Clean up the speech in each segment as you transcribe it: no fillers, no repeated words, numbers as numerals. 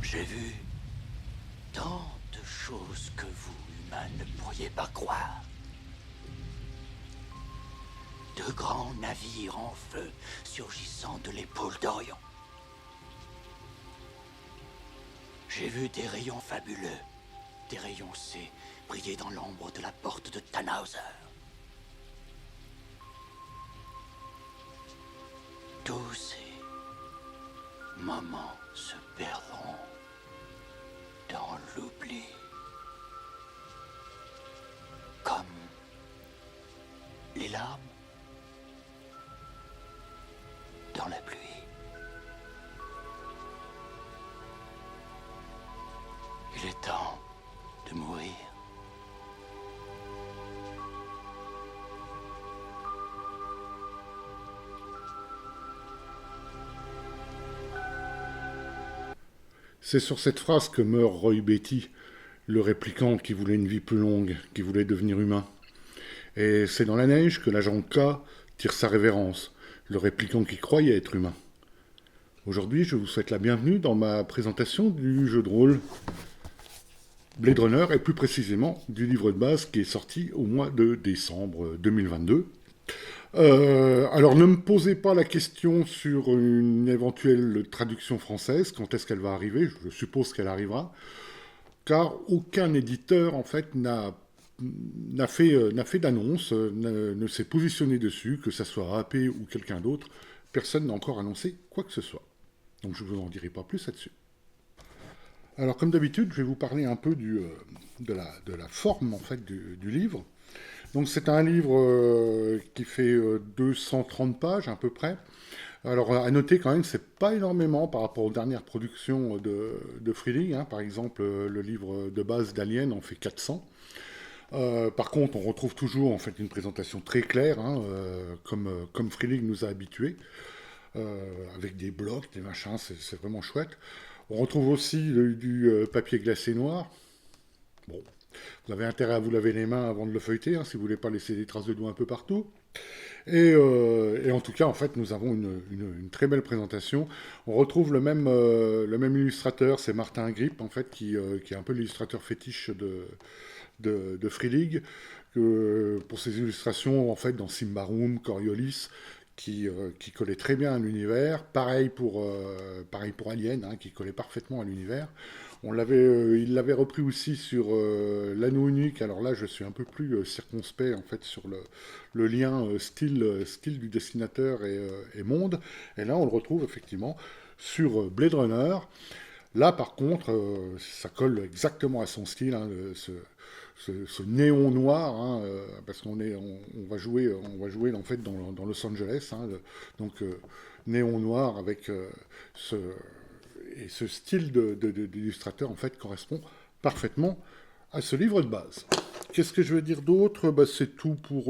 J'ai vu tant de choses que vous, humains, ne pourriez pas croire. De grands navires en feu surgissant de l'épaule d'Orion. J'ai vu des rayons fabuleux, des rayons C, briller dans l'ombre de la porte de Tannhauser. Tous ces moments se perdront dans l'oubli. Comme les larmes dans la pluie. Il est temps de mourir. C'est sur cette phrase que meurt Roy Beatty, le répliquant qui voulait une vie plus longue, qui voulait devenir humain. Et c'est dans la neige que l'agent K tire sa révérence, le répliquant qui croyait être humain. Aujourd'hui, je vous souhaite la bienvenue dans ma présentation du jeu de rôle Blade Runner, et plus précisément du livre de base qui est sorti au mois de décembre 2022. Alors ne me posez pas la question sur une éventuelle traduction française, quand est-ce qu'elle va arriver, je suppose qu'elle arrivera, car aucun éditeur en fait n'a fait d'annonce, ne s'est positionné dessus, que ce soit AP ou quelqu'un d'autre, personne n'a encore annoncé quoi que ce soit. Donc je ne vous en dirai pas plus là-dessus. Alors comme d'habitude, je vais vous parler un peu de la forme en fait du livre. Donc c'est un livre qui fait 230 pages à peu près. Alors à noter quand même, c'est pas énormément par rapport aux dernières productions de Freeling. Hein. Par exemple, le livre de base d'Alien en fait 400. Par contre, on retrouve toujours en fait une présentation très claire, hein, comme Freeling nous a habitués, avec des blocs, des machins, c'est vraiment chouette. On retrouve aussi du papier glacé noir. Bon, vous avez intérêt à vous laver les mains avant de le feuilleter, hein, si vous voulez pas laisser des traces de doigts un peu partout. Et en tout cas, en fait, nous avons une très belle présentation. On retrouve le même illustrateur, c'est Martin Grip, en fait, qui est un peu l'illustrateur fétiche de Free League, pour ses illustrations, en fait, dans Symbaroum, Coriolis, qui collait très bien à l'univers. Pareil pour Alien, hein, qui collait parfaitement à l'univers. Il l'avait repris aussi sur l'Anneau Unique. Alors là, je suis un peu plus circonspect en fait sur le lien style du dessinateur et monde. Et là, on le retrouve effectivement sur Blade Runner. Là, par contre, ça colle exactement à son style, hein, ce néon noir, hein, parce qu'on va jouer en fait dans Los Angeles, hein, donc néon noir avec ce style d'illustrateur en fait correspond parfaitement à ce livre de base. Qu'est-ce que je veux dire d'autre? C'est tout pour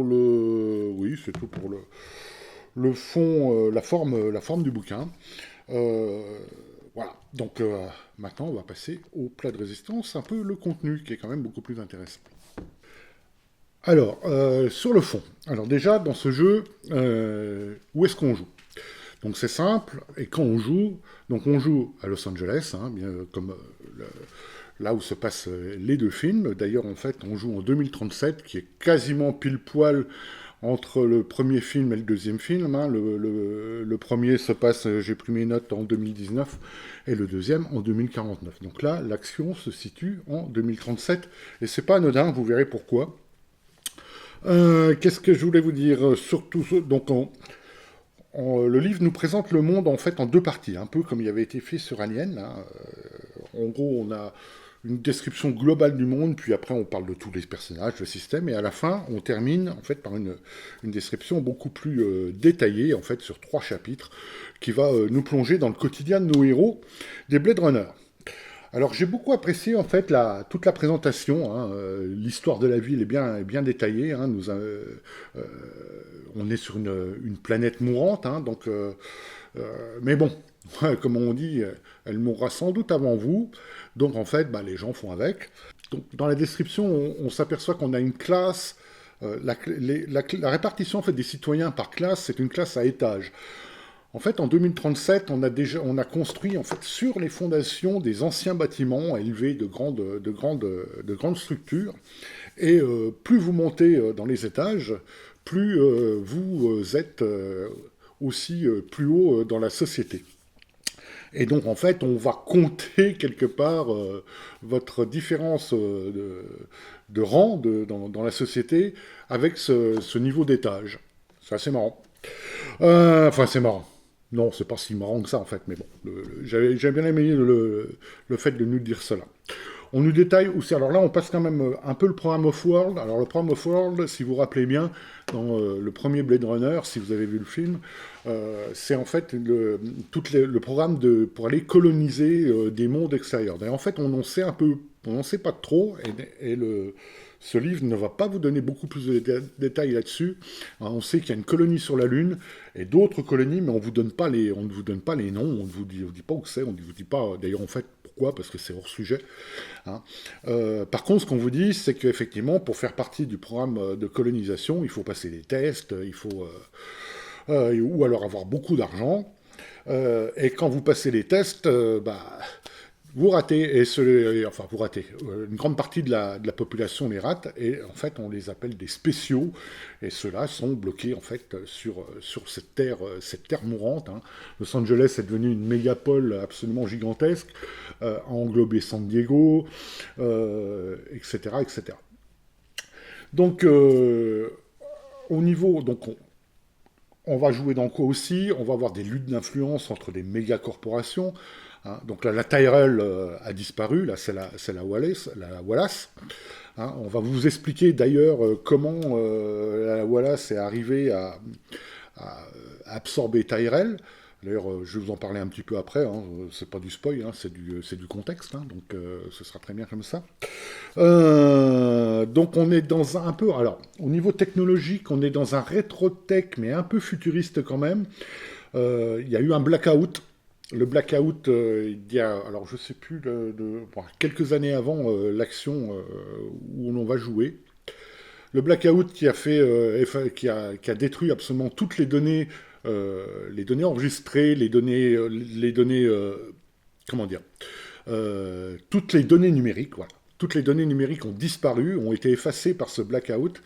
c'est tout pour le fond, la forme du bouquin. Voilà, donc maintenant on va passer au plat de résistance, un peu le contenu qui est quand même beaucoup plus intéressant. Alors, sur le fond, alors déjà dans ce jeu, où est-ce qu'on joue? Donc c'est simple, et quand on joue à Los Angeles, hein, bien, comme là où se passent les deux films. D'ailleurs, en fait, on joue en 2037, qui est quasiment pile poil entre le premier film et le deuxième film. Hein. Le premier se passe, j'ai pris mes notes, en 2019, et le deuxième en 2049. Donc là, l'action se situe en 2037, et c'est pas anodin, vous verrez pourquoi. Qu'est-ce que je voulais vous dire? Surtout, donc, le livre nous présente le monde en fait en deux parties, un peu comme il avait été fait sur Alien. Là. En gros, on a une description globale du monde, puis après on parle de tous les personnages, le système, et à la fin, on termine en fait par une description beaucoup plus détaillée, en fait, sur 3 chapitres, qui va nous plonger dans le quotidien de nos héros des Blade Runner. Alors j'ai beaucoup apprécié en fait toute la présentation, hein, l'histoire de la ville est bien détaillée, hein, on est sur une planète mourante, hein, donc, mais bon, comme on dit, elle mourra sans doute avant vous, donc en fait les gens font avec. Donc, dans la description, on s'aperçoit qu'on a une classe, la répartition en fait, des citoyens par classe, c'est une classe à étage. En fait, en 2037, on a construit en fait sur les fondations des anciens bâtiments élevés de grandes structures. Et plus vous montez dans les étages, plus vous êtes aussi plus haut dans la société. Et donc, en fait, on va compter quelque part votre différence de rang dans la société avec ce niveau d'étage. C'est assez marrant. Enfin, c'est marrant. Non, c'est pas si marrant que ça, en fait, mais bon. J'avais bien aimé le fait de nous dire cela. On nous détaille aussi, alors là on passe quand même un peu le programme Off-World. Alors le programme Off-World, si vous vous rappelez bien, dans le premier Blade Runner, si vous avez vu le film, c'est en fait le programme pour aller coloniser des mondes extérieurs. D'ailleurs en fait on n'en sait pas trop, ce livre ne va pas vous donner beaucoup plus de détails là-dessus. Hein, on sait qu'il y a une colonie sur la Lune et d'autres colonies, mais on ne vous donne pas les noms, on ne vous dit pas où c'est, on ne vous dit pas d'ailleurs en fait pourquoi, parce que c'est hors sujet. Hein. Par contre, ce qu'on vous dit, c'est qu'effectivement, pour faire partie du programme de colonisation, il faut passer des tests, il faut ou alors avoir beaucoup d'argent. Et quand vous passez les tests, vous ratez, enfin vous ratez. Une grande partie de la population les rate, et en fait on les appelle des spéciaux, et ceux-là sont bloqués en fait sur cette terre mourante. Hein. Los Angeles est devenu une mégapole absolument gigantesque, a englobé San Diego, etc., etc. Donc au niveau, donc on va jouer dans quoi aussi? On va avoir des luttes d'influence entre des méga corporations. Hein. Donc là, la Tyrell a disparu, là c'est la Wallace. Hein. On va vous expliquer d'ailleurs comment la Wallace est arrivée à absorber Tyrell. D'ailleurs, je vais vous en parler un petit peu après, hein. C'est pas du spoil, hein, c'est du contexte, hein. Donc ce sera très bien comme ça. Donc on est dans un peu, alors au niveau technologique, on est dans un rétro-tech, mais un peu futuriste quand même. Il y a eu un blackout. Le blackout, il y a, alors je sais plus, quelques années avant l'action où l'on va jouer. Le blackout qui a qui a détruit absolument toutes les données enregistrées, comment dire, toutes les données numériques, voilà. Toutes les données numériques ont disparu, ont été effacées par ce blackout.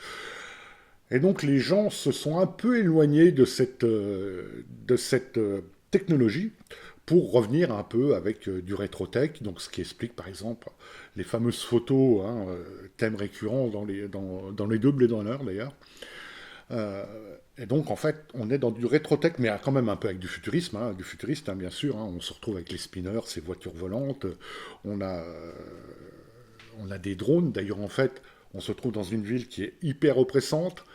Et donc les gens se sont un peu éloignés de cette technologie pour revenir un peu avec du rétro-tech, donc ce qui explique par exemple les fameuses photos, hein, thème récurrent dans les deux Blade Runner d'ailleurs. Et donc en fait on est dans du rétro-tech, mais quand même un peu avec du futurisme, hein, bien sûr. Hein, on se retrouve avec les spinners, ces voitures volantes, on a, on a des drones, d'ailleurs en fait on se trouve dans une ville qui est hyper oppressante,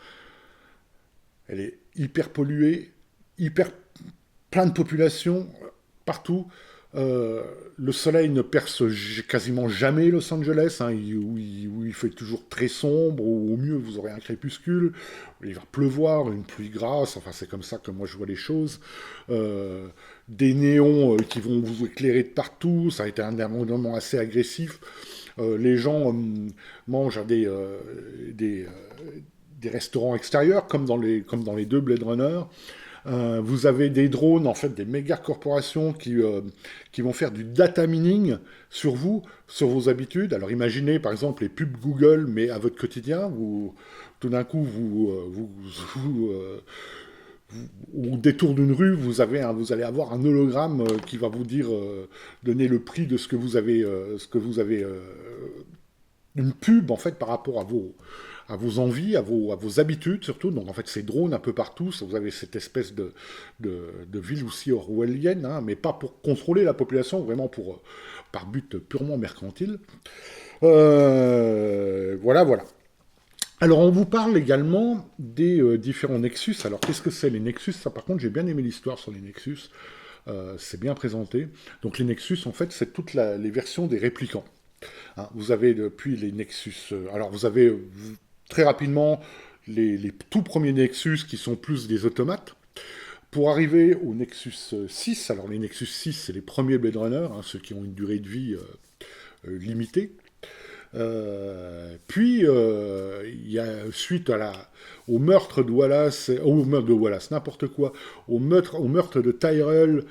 elle est hyper polluée, hyper plein de population partout. Le soleil ne perce quasiment jamais Los Angeles, hein, où il fait toujours très sombre, ou au mieux vous aurez un crépuscule, il va pleuvoir, une pluie grasse, enfin c'est comme ça que moi je vois les choses. Des néons qui vont vous éclairer de partout, ça a été un environnement assez agressif. Les gens mangent à des restaurants extérieurs, comme dans les deux Blade Runner. Vous avez des drones, en fait, des méga corporations qui vont faire du data mining sur vous, sur vos habitudes. Alors imaginez, par exemple, les pubs Google, mais à votre quotidien, tout d'un coup, au détour d'une rue, vous allez avoir un hologramme qui va vous dire, donner le prix de ce que vous avez, une pub, en fait, par rapport à vos envies, à vos habitudes surtout. Donc en fait, c'est drone un peu partout. Vous avez cette espèce de ville aussi orwellienne, hein, mais pas pour contrôler la population, vraiment par but purement mercantile. Voilà, voilà. Alors on vous parle également des différents Nexus. Alors qu'est-ce que c'est les Nexus? Ça par contre, j'ai bien aimé l'histoire sur les Nexus. C'est bien présenté. Donc les Nexus, en fait, c'est toutes les versions des réplicants. Hein, vous avez depuis les Nexus... alors vous avez très rapidement les tout premiers Nexus qui sont plus des automates. Pour arriver au Nexus 6, alors les Nexus 6, c'est les premiers Blade Runner, hein, ceux qui ont une durée de vie limitée. Puis, il y a, suite au meurtre de Wallace, au meurtre de Wallace, n'importe quoi, au meurtre de Tyrell,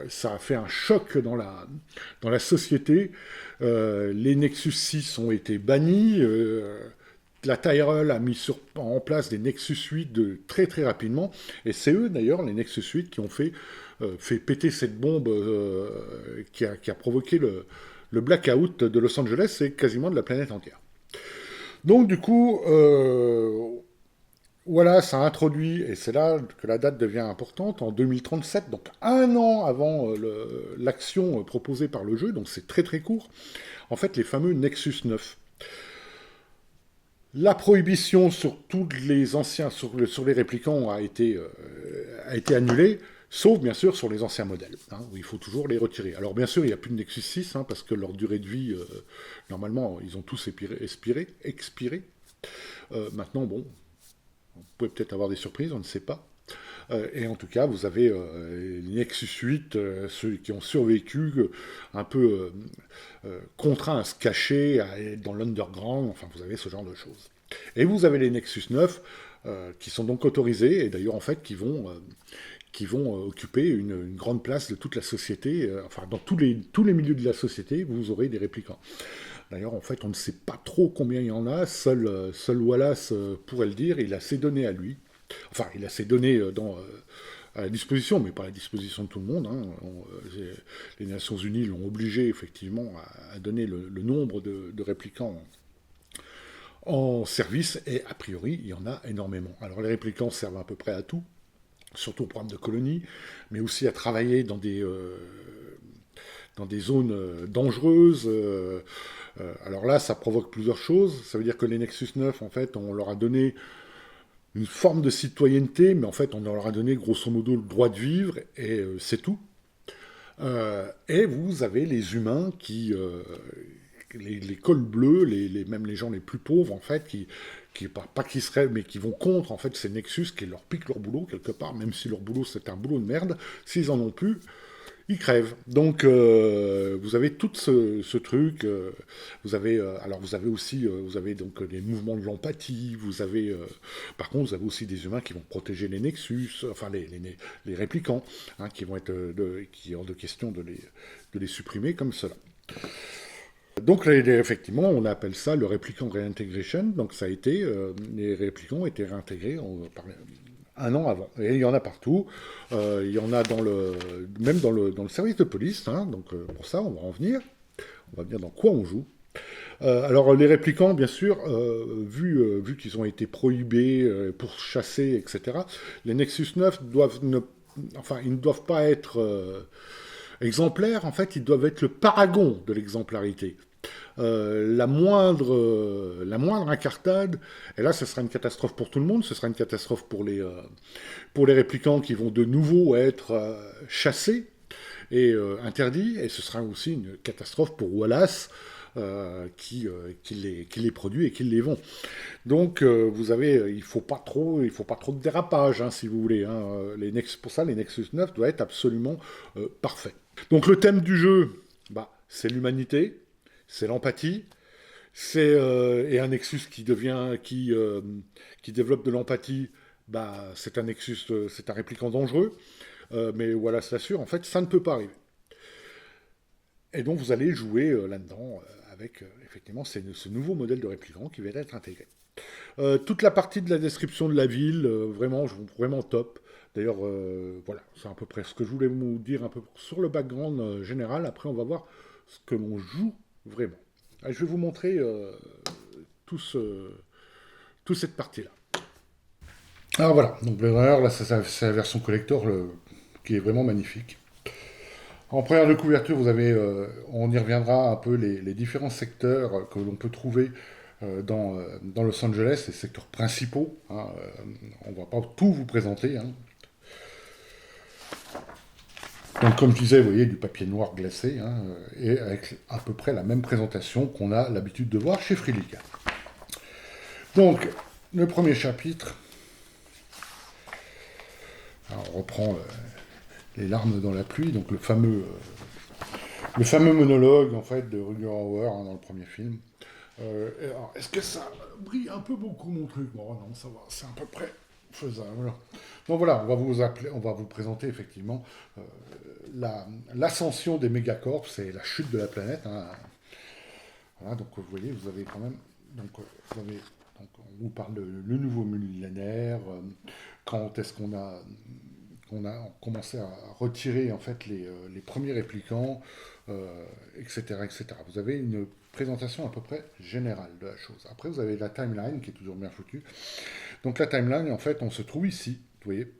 ça a fait un choc dans la société. Les Nexus 6 ont été bannis. La Tyrell a mis en place des Nexus 8 très très rapidement. Et c'est eux d'ailleurs, les Nexus 8, qui ont fait péter cette bombe qui a provoqué le blackout de Los Angeles et quasiment de la planète entière. Donc du coup, voilà, ça a introduit, et c'est là que la date devient importante, en 2037, donc un an avant l'action proposée par le jeu, donc c'est très très court, en fait les fameux Nexus 9. La prohibition sur tous les anciens, sur les réplicants a été annulée, sauf bien sûr sur les anciens modèles, où il faut toujours les retirer. Alors bien sûr, il n'y a plus de Nexus 6, parce que leur durée de vie, normalement, ils ont tous expiré. Maintenant, bon, vous pouvez peut-être avoir des surprises, on ne sait pas. Et en tout cas, vous avez les Nexus 8, ceux qui ont survécu, un peu contraints à se cacher, à être dans l'underground, enfin, vous avez ce genre de choses. Et vous avez les Nexus 9, qui sont donc autorisés, et d'ailleurs, en fait, qui vont occuper une grande place de toute la société, enfin, dans tous les milieux de la société, vous aurez des réplicants. D'ailleurs, en fait, on ne sait pas trop combien il y en a, seul Wallace pourrait le dire, il a ses données à lui. Enfin, il a ses données à la disposition, mais pas à la disposition de tout le monde. Les Nations Unies l'ont obligé, effectivement, à donner le nombre de réplicants en service, et a priori, il y en a énormément. Alors, les réplicants servent à peu près à tout, surtout au programme de colonie, mais aussi à travailler dans des zones dangereuses. Alors là, ça provoque plusieurs choses. Ça veut dire que les Nexus 9, en fait, on leur a donné une forme de citoyenneté, mais en fait, on leur a donné grosso modo le droit de vivre, et c'est tout. Et vous avez les humains les cols bleus, même les gens les plus pauvres, en fait, pas qui seraient, mais qui vont contre, en fait, ces Nexus, qui leur piquent leur boulot, quelque part, même si leur boulot, c'est un boulot de merde, s'ils en ont plus, ils crèvent. Donc, vous avez tout ce truc. Alors, vous avez aussi, vous avez donc des mouvements de l'empathie. Par contre, vous avez aussi des humains qui vont protéger les Nexus, enfin les réplicants, qui vont être, qui est hors de question de les supprimer comme cela. Donc, effectivement, on appelle ça le Replicant Reintegration. Donc, ça a été, les réplicants ont été réintégrés un an avant. Et il y en a partout. Il y en a même dans le service de police. Donc, pour ça, on va en venir. On va venir dans quoi on joue. Alors, les réplicants, bien sûr, vu qu'ils ont été prohibés, pourchassés, etc., les Nexus 9 ils ne doivent pas être exemplaires. En fait, ils doivent être le paragon de l'exemplarité. La moindre incartade, et là ce sera une catastrophe pour tout le monde, ce sera une catastrophe pour les réplicants qui vont de nouveau être chassés et interdits, et ce sera aussi une catastrophe pour Wallace qui les produit et qui les vend. Donc il faut pas trop de dérapage, si vous voulez. Pour ça, les Nexus 9 doivent être absolument parfaits. Donc le thème du jeu, c'est l'humanité. C'est l'empathie, et un Nexus qui développe de l'empathie, c'est un Nexus, c'est un réplicant dangereux, mais voilà, c'est sûr, en fait, ça ne peut pas arriver. Et donc vous allez jouer là-dedans avec, effectivement, ce nouveau modèle de réplicant qui va être intégré. Toute la partie de la description de la ville, vraiment top. D'ailleurs, voilà, c'est à peu près ce que je voulais vous dire un peu sur le background général. Après, on va voir ce que l'on joue vraiment. Je vais vous montrer toute cette partie-là. Alors voilà, donc Blade Runner, là, c'est la version collector qui est vraiment magnifique. En première de couverture, vous avez, on y reviendra un peu, les différents secteurs que l'on peut trouver dans Los Angeles, les secteurs principaux. On ne va pas tout vous présenter. Donc, comme je disais, vous voyez, du papier noir glacé, et avec à peu près la même présentation qu'on a l'habitude de voir chez Freelica. Donc, le premier chapitre, alors, on reprend les larmes dans la pluie, donc le fameux monologue, en fait, de Rutger Hauer dans le premier film. Est-ce que ça brille un peu beaucoup mon truc? Bon, non, ça va, c'est à peu près faisable. Donc voilà, on va vous présenter effectivement euh, l'ascension des mégacorps, c'est la chute de la planète, hein. Voilà, donc vous voyez, vous avez quand même, donc, vous avez, donc on vous parle de le nouveau millénaire, quand est-ce qu'on a commencé à retirer en fait les premiers réplicants, etc., etc. Vous avez une présentation à peu près générale de la chose. Après, vous avez la timeline qui est toujours bien foutue. Donc la timeline, en fait, on se trouve ici, vous voyez,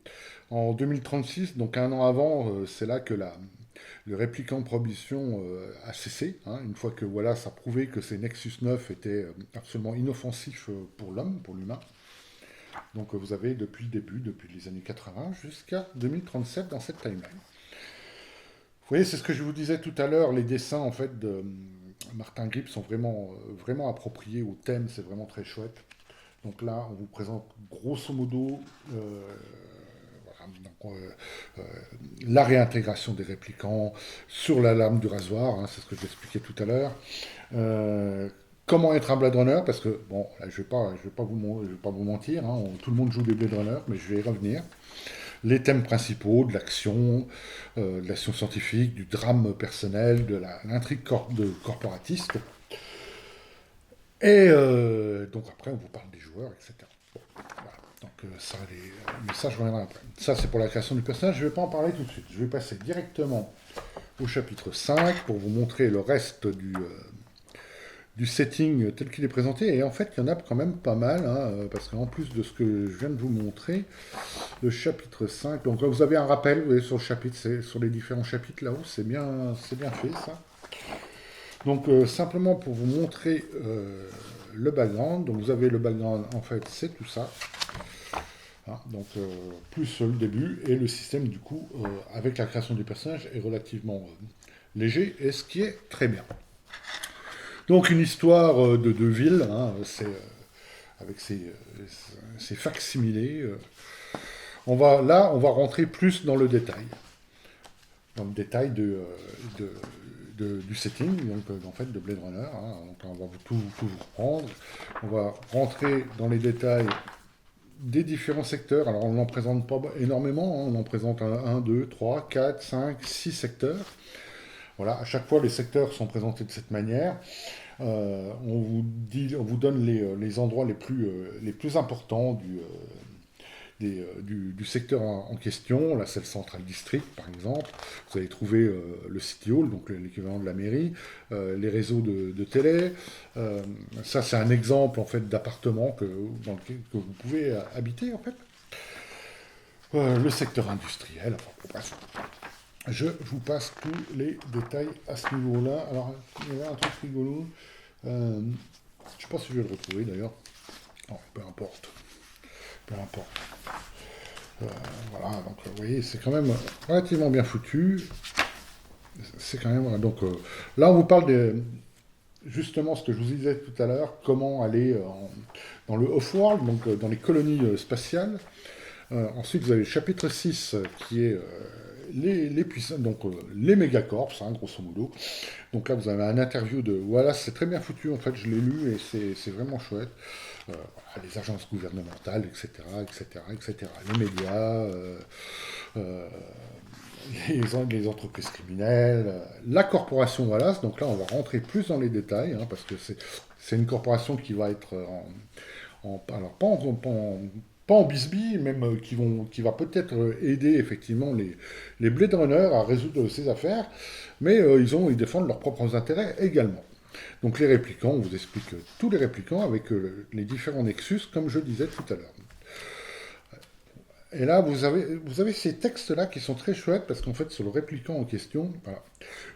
en 2036, donc un an avant, c'est là que le répliquant de prohibition a cessé, hein, une fois que voilà, ça prouvait que ces Nexus 9 étaient absolument inoffensifs pour l'homme, pour l'humain. Donc vous avez depuis le début, depuis les années 80 jusqu'à 2037 dans cette timeline. Vous voyez, c'est ce que je vous disais tout à l'heure, les dessins en fait de Martin Grip sont vraiment, vraiment appropriés au thème, c'est vraiment très chouette. Donc là, on vous présente grosso modo voilà, donc, la réintégration des réplicants sur la lame du rasoir, hein, c'est ce que j'expliquais tout à l'heure. Euh, Comment être un Blade Runner? Parce que, bon, là, je vais pas vous mentir, hein, tout le monde joue des Blade Runner, mais je vais y revenir. Les thèmes principaux de l'action scientifique, du drame personnel, de l'intrigue corporatiste. Et donc après, on vous parle des joueurs, etc. Bon, voilà. Donc mais ça, je reviendrai après. Ça, c'est pour la création du personnage. Je ne vais pas en parler tout de suite. Je vais passer directement au chapitre 5 pour vous montrer le reste du setting tel qu'il est présenté. Et en fait, il y en a quand même pas mal, hein, parce qu'en plus de ce que je viens de vous montrer, le chapitre 5, donc là, vous avez un rappel, vous voyez, sur le chapitre, sur les différents chapitres là-haut, c'est bien fait ça. Donc simplement pour vous montrer le background, donc vous avez le background, en fait, c'est tout ça. Hein, donc plus le début, et le système du coup, avec la création du personnage, est relativement léger, et ce qui est très bien. Donc une histoire de ville, hein, c'est avec ses facsimilés. On va rentrer plus dans le détail, de, du setting, donc en fait de Blade Runner. Hein, donc on va tout vous reprendre. On va rentrer dans les détails des différents secteurs. Alors on n'en présente pas énormément, hein, on en présente 1, 2, 3, 4, 5, 6 secteurs. Voilà, à chaque fois les secteurs sont présentés de cette manière. On vous donne les endroits les plus importants du secteur en question. Là, c'est le Central District, par exemple. Vous allez trouver le City Hall, donc l'équivalent de la mairie, les réseaux de télé. Ça, c'est un exemple, en fait, d'appartement que vous pouvez habiter, en fait. Le secteur industriel, enfin, bref. Je vous passe tous les détails à ce niveau-là. Alors, il y avait un truc rigolo. Je ne sais pas si je vais le retrouver d'ailleurs. Non, peu importe. Peu importe. Voilà, donc vous voyez, c'est quand même relativement bien foutu. C'est quand même. Donc là, on vous parle justement ce que je vous disais tout à l'heure, comment aller dans le off-world, donc dans les colonies spatiales. Ensuite, vous avez le chapitre 6 qui est les puissants, donc les mégacorps, hein, grosso modo. Donc là, vous avez un interview de. Voilà, c'est très bien foutu, en fait, je l'ai lu et c'est vraiment chouette. Voilà, les agences gouvernementales, etc., etc., etc., les médias, les entreprises criminelles, la corporation Wallace. Donc là, on va rentrer plus dans les détails, hein, parce que c'est une corporation qui va être alors pas en bisbille, même qui va peut-être aider effectivement les Blade Runner à résoudre ces affaires, mais ils défendent leurs propres intérêts également. Donc les réplicants, on vous explique tous les réplicants avec les différents Nexus, comme je disais tout à l'heure. Et là, vous avez ces textes-là qui sont très chouettes, parce qu'en fait, sur le réplicant en question, voilà,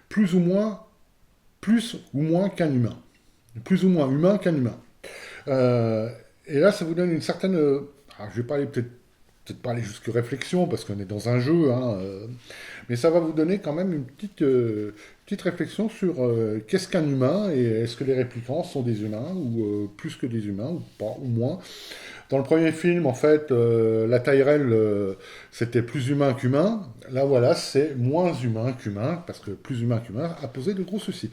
plus ou moins qu'un humain. Plus ou moins humain qu'un humain. Et là, ça vous donne une certaine. Alors, je vais pas aller peut-être pas aller jusqu'à réflexion, parce qu'on est dans un jeu, hein, mais ça va vous donner quand même une petite réflexion sur qu'est-ce qu'un humain, et est-ce que les réplicants sont des humains, ou plus que des humains, ou pas, ou moins. Dans le premier film, en fait, la Tyrell, c'était plus humain qu'humain. Là, voilà, c'est moins humain qu'humain, parce que plus humain qu'humain a posé de gros soucis.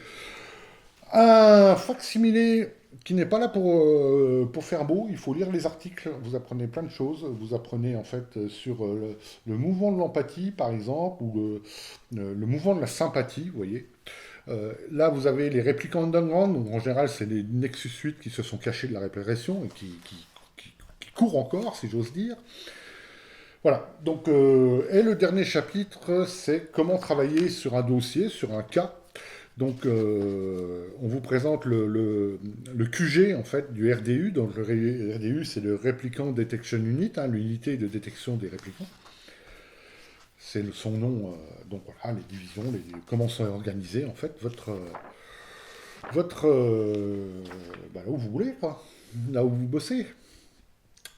Un facsimilé qui n'est pas là pour faire beau, il faut lire les articles, vous apprenez plein de choses, vous apprenez en fait sur le mouvement de l'empathie par exemple, ou le mouvement de la sympathie, vous voyez. Là vous avez les réplicants underground, donc en général c'est les Nexus 8 qui se sont cachés de la répression et qui courent encore, si j'ose dire. Voilà, donc, et le dernier chapitre, c'est comment travailler sur un dossier, sur un cas. Donc, on vous présente le QG, en fait, du RDU. Donc, le RDU, c'est le Replicant Detection Unit, hein, l'unité de détection des réplicants. C'est son nom, donc voilà, les divisions, comment sont organisées, en fait, là où vous voulez, quoi, là où vous bossez.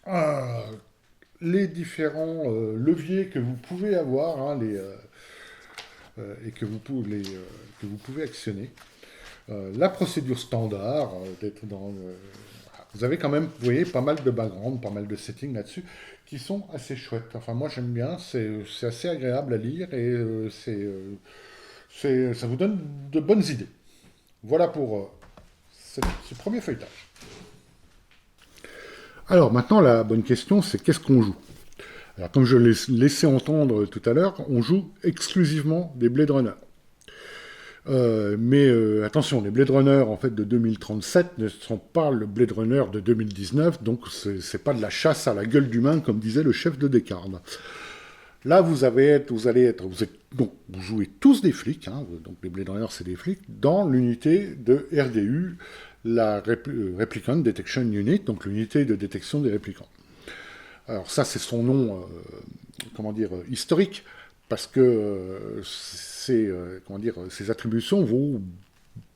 Ah, les différents leviers que vous pouvez avoir, hein, et que vous pouvez actionner. La procédure standard, d'être dans vous avez quand même, vous voyez, pas mal de background, pas mal de settings là-dessus, qui sont assez chouettes. Enfin, moi j'aime bien, c'est assez agréable à lire et ça vous donne de bonnes idées. Voilà pour ce premier feuilletage. Alors maintenant, la bonne question, c'est qu'est-ce qu'on joue? Alors, comme je l'ai laissé entendre tout à l'heure, on joue exclusivement des Blade Runner. Mais attention, les Blade Runner en fait de 2037 ne sont pas le Blade Runner de 2019, donc c'est pas de la chasse à la gueule d'humain comme disait le chef de Descartes. Là, vous jouez tous des flics, hein, donc les Blade Runner c'est des flics, dans l'unité de RDU, la Replicant Detection Unit, donc l'unité de détection des réplicants. Alors ça, c'est son nom, historique, parce que ses attributions vaut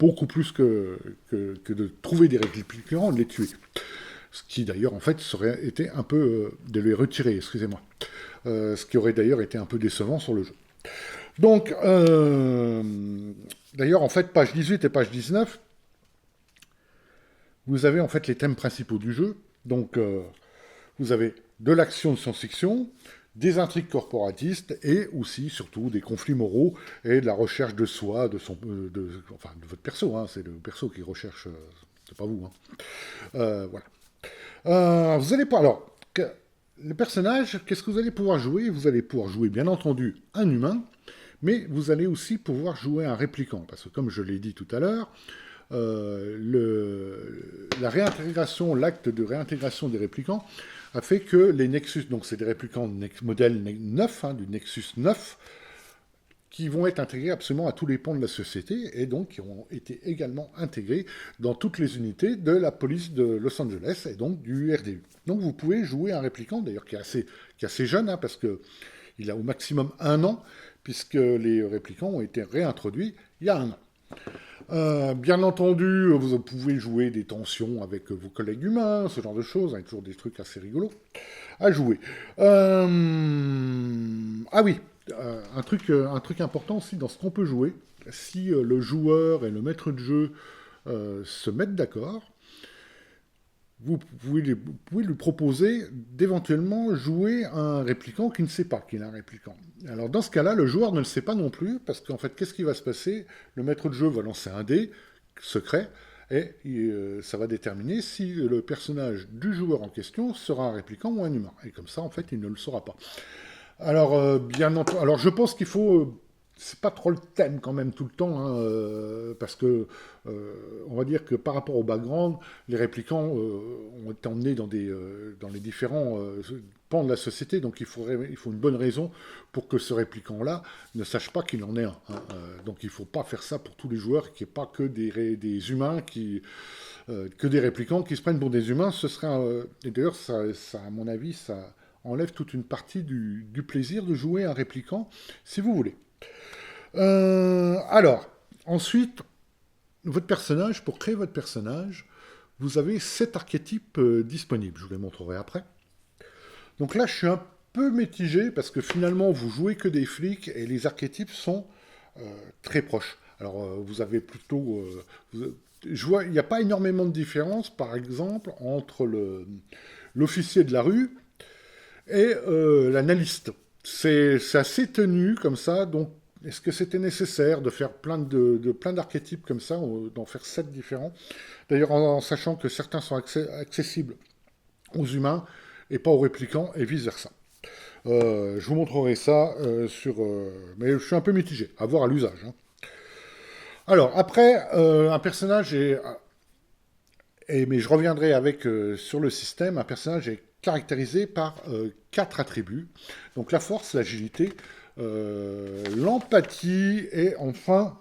beaucoup plus que de trouver des réplicants, de les tuer. Ce qui d'ailleurs, en fait, serait été un peu de les retirer, excusez-moi. Ce qui aurait d'ailleurs été un peu décevant sur le jeu. Donc, d'ailleurs, en fait, page 18 et page 19, vous avez en fait les thèmes principaux du jeu. Donc, vous avez de l'action de science-fiction, des intrigues corporatistes et aussi, surtout, des conflits moraux et de la recherche de soi, de votre perso. Hein, c'est le perso qui recherche, c'est pas vous. Hein. Voilà. Vous allez pas. Alors, le personnage, qu'est-ce que vous allez pouvoir jouer? Vous allez pouvoir jouer, bien entendu, un humain, mais vous allez aussi pouvoir jouer un réplicant. Parce que, comme je l'ai dit tout à l'heure, l'acte de réintégration des réplicants a fait que les Nexus, donc c'est des réplicants modèle 9, hein, du Nexus 9, qui vont être intégrés absolument à tous les pans de la société et donc qui ont été également intégrés dans toutes les unités de la police de Los Angeles et donc du RDU. Donc vous pouvez jouer un réplicant, d'ailleurs qui est assez jeune, hein, parce qu'il a au maximum 1 an, puisque les réplicants ont été réintroduits il y a 1 an. Bien entendu, vous pouvez jouer des tensions avec vos collègues humains, ce genre de choses, avec toujours des trucs assez rigolos à jouer. Ah oui, un truc important aussi dans ce qu'on peut jouer, si le joueur et le maître de jeu se mettent d'accord, vous pouvez lui proposer d'éventuellement jouer un réplicant qui ne sait pas qu'il est un réplicant. Alors dans ce cas-là, le joueur ne le sait pas non plus, parce qu'en fait, qu'est-ce qui va se passer? Le maître de jeu va lancer un dé secret, et ça va déterminer si le personnage du joueur en question sera un réplicant ou un humain. Et comme ça, en fait, il ne le saura pas. Alors, alors je pense qu'il faut... c'est pas trop le thème quand même tout le temps, hein, parce que on va dire que par rapport au background, les réplicants ont été emmenés dans les différents pans de la société, donc il faut une bonne raison pour que ce réplicant-là ne sache pas qu'il en est un. Hein. Donc il ne faut pas faire ça pour tous les joueurs, qu'il n'y ait pas que des humains que des réplicants qui se prennent pour des humains. Ce serait et d'ailleurs, ça, à mon avis, ça enlève toute une partie du plaisir de jouer un réplicant, si vous voulez. Alors, ensuite, votre personnage, pour créer votre personnage, vous avez 7 archétypes disponibles. Je vous les montrerai après. Donc là, je suis un peu mitigé parce que finalement, vous jouez que des flics et les archétypes sont très proches. Alors, vous avez plutôt... je vois, il n'y a pas énormément de différence, par exemple, entre l'officier de la rue et l'analyste. C'est assez tenu comme ça, donc Est-ce que c'était nécessaire de faire plein d'archétypes comme ça, d'en faire 7 différents? D'ailleurs, en sachant que certains sont accessibles aux humains et pas aux réplicants, et vice-versa. Je vous montrerai ça mais je suis un peu mitigé, à voir à l'usage. Hein. Alors, après, un personnage mais je reviendrai sur le système, un personnage est caractérisé par 4 attributs. Donc la force, l'agilité, l'empathie et enfin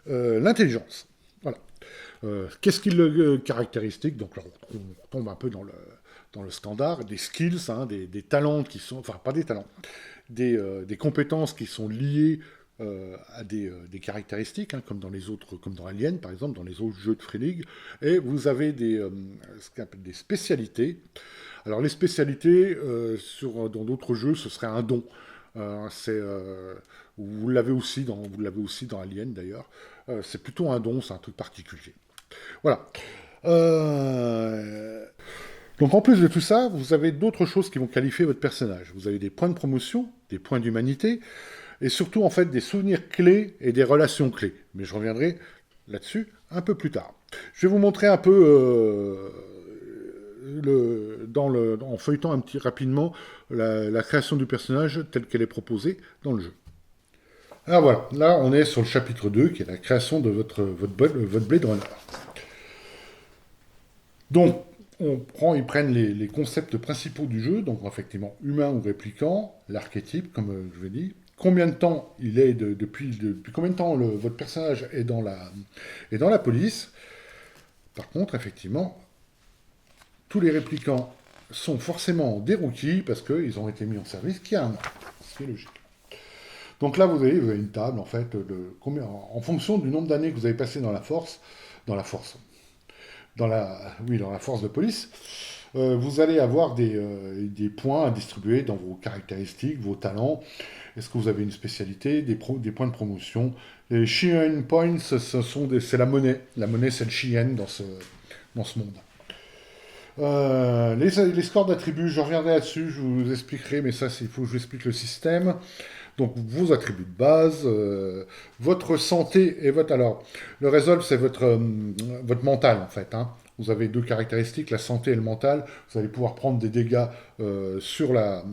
l'intelligence. Voilà. Qu'est-ce qui le caractéristique? Donc là, on tombe un peu dans le standard, des skills, hein, des talents qui sont, enfin pas des talents, des compétences qui sont liées à des caractéristiques, hein, comme dans les autres, comme dans Alien par exemple, dans les autres jeux de Free League, et vous avez ce qu'on appelle des spécialités. Alors les spécialités, dans d'autres jeux, ce serait un don. Vous l'avez aussi dans Alien d'ailleurs. C'est plutôt un don, c'est un truc particulier. Voilà. Euh, Donc en plus de tout ça, vous avez d'autres choses qui vont qualifier votre personnage. Vous avez des points de promotion, des points d'humanité, et surtout en fait des souvenirs clés et des relations clés. Mais je reviendrai là-dessus un peu plus tard. Je vais vous montrer un peu en feuilletant un petit rapidement la création du personnage telle qu'elle est proposée dans le jeu. Alors voilà, là on est sur le chapitre 2 qui est la création de votre Blade Runner. Donc, ils prennent les concepts principaux du jeu, donc effectivement humain ou répliquant, l'archétype, comme je vous l'ai dit, combien de temps il est depuis combien de temps votre personnage est dans la police. Par contre, effectivement, tous les réplicants sont forcément des rookies parce qu'ils ont été mis en service qu'il y a un an, ce qui est logique. Donc là, vous avez une table, en fait, en fonction du nombre d'années que vous avez passé dans la force, dans la force de police, vous allez avoir des points à distribuer dans vos caractéristiques, vos talents. Est-ce que vous avez une spécialité, des points de promotion? Les Shien Points, c'est la monnaie. La monnaie, c'est le Shien dans ce monde. Les scores d'attributs, je reviendrai là-dessus, je vous expliquerai, mais ça, il faut que je vous explique le système. Donc, vos attributs de base, votre santé et votre... Alors, le resolve, c'est votre mental, en fait. Hein. Vous avez 2 caractéristiques, la santé et le mental. Vous allez pouvoir prendre des dégâts sur la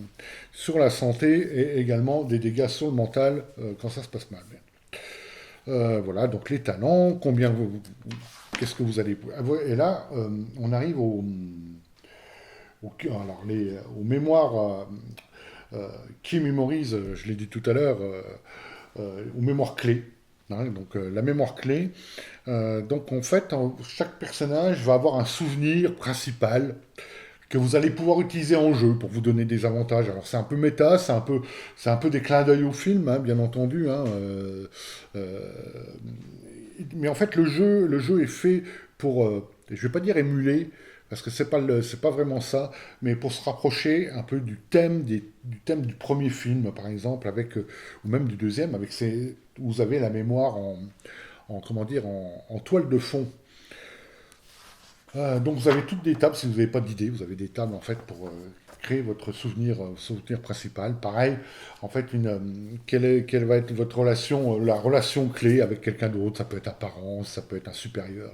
santé et également des dégâts sur le mental quand ça se passe mal. Voilà, donc les talents, qu'est-ce que vous allez... Et là, on arrive aux mémoires qui mémorisent, je l'ai dit tout à l'heure, aux mémoires clés. Hein, donc la mémoire clé. Donc en fait, chaque personnage va avoir un souvenir principal que vous allez pouvoir utiliser en jeu pour vous donner des avantages. Alors c'est un peu méta, c'est un peu des clins d'œil au film, hein, bien entendu. Hein, euh, mais en fait, le jeu est fait pour, je vais pas dire émuler, parce que c'est pas vraiment ça, mais pour se rapprocher un peu du thème du premier film, par exemple, ou même du deuxième, où vous avez la mémoire comment dire, en toile de fond. Donc vous avez toutes des tables, si vous n'avez pas d'idée, vous avez des tables en fait pour créer votre souvenir principal. Pareil, en fait, quelle va être votre relation, la relation clé avec quelqu'un d'autre, ça peut être apparence, ça peut être un supérieur.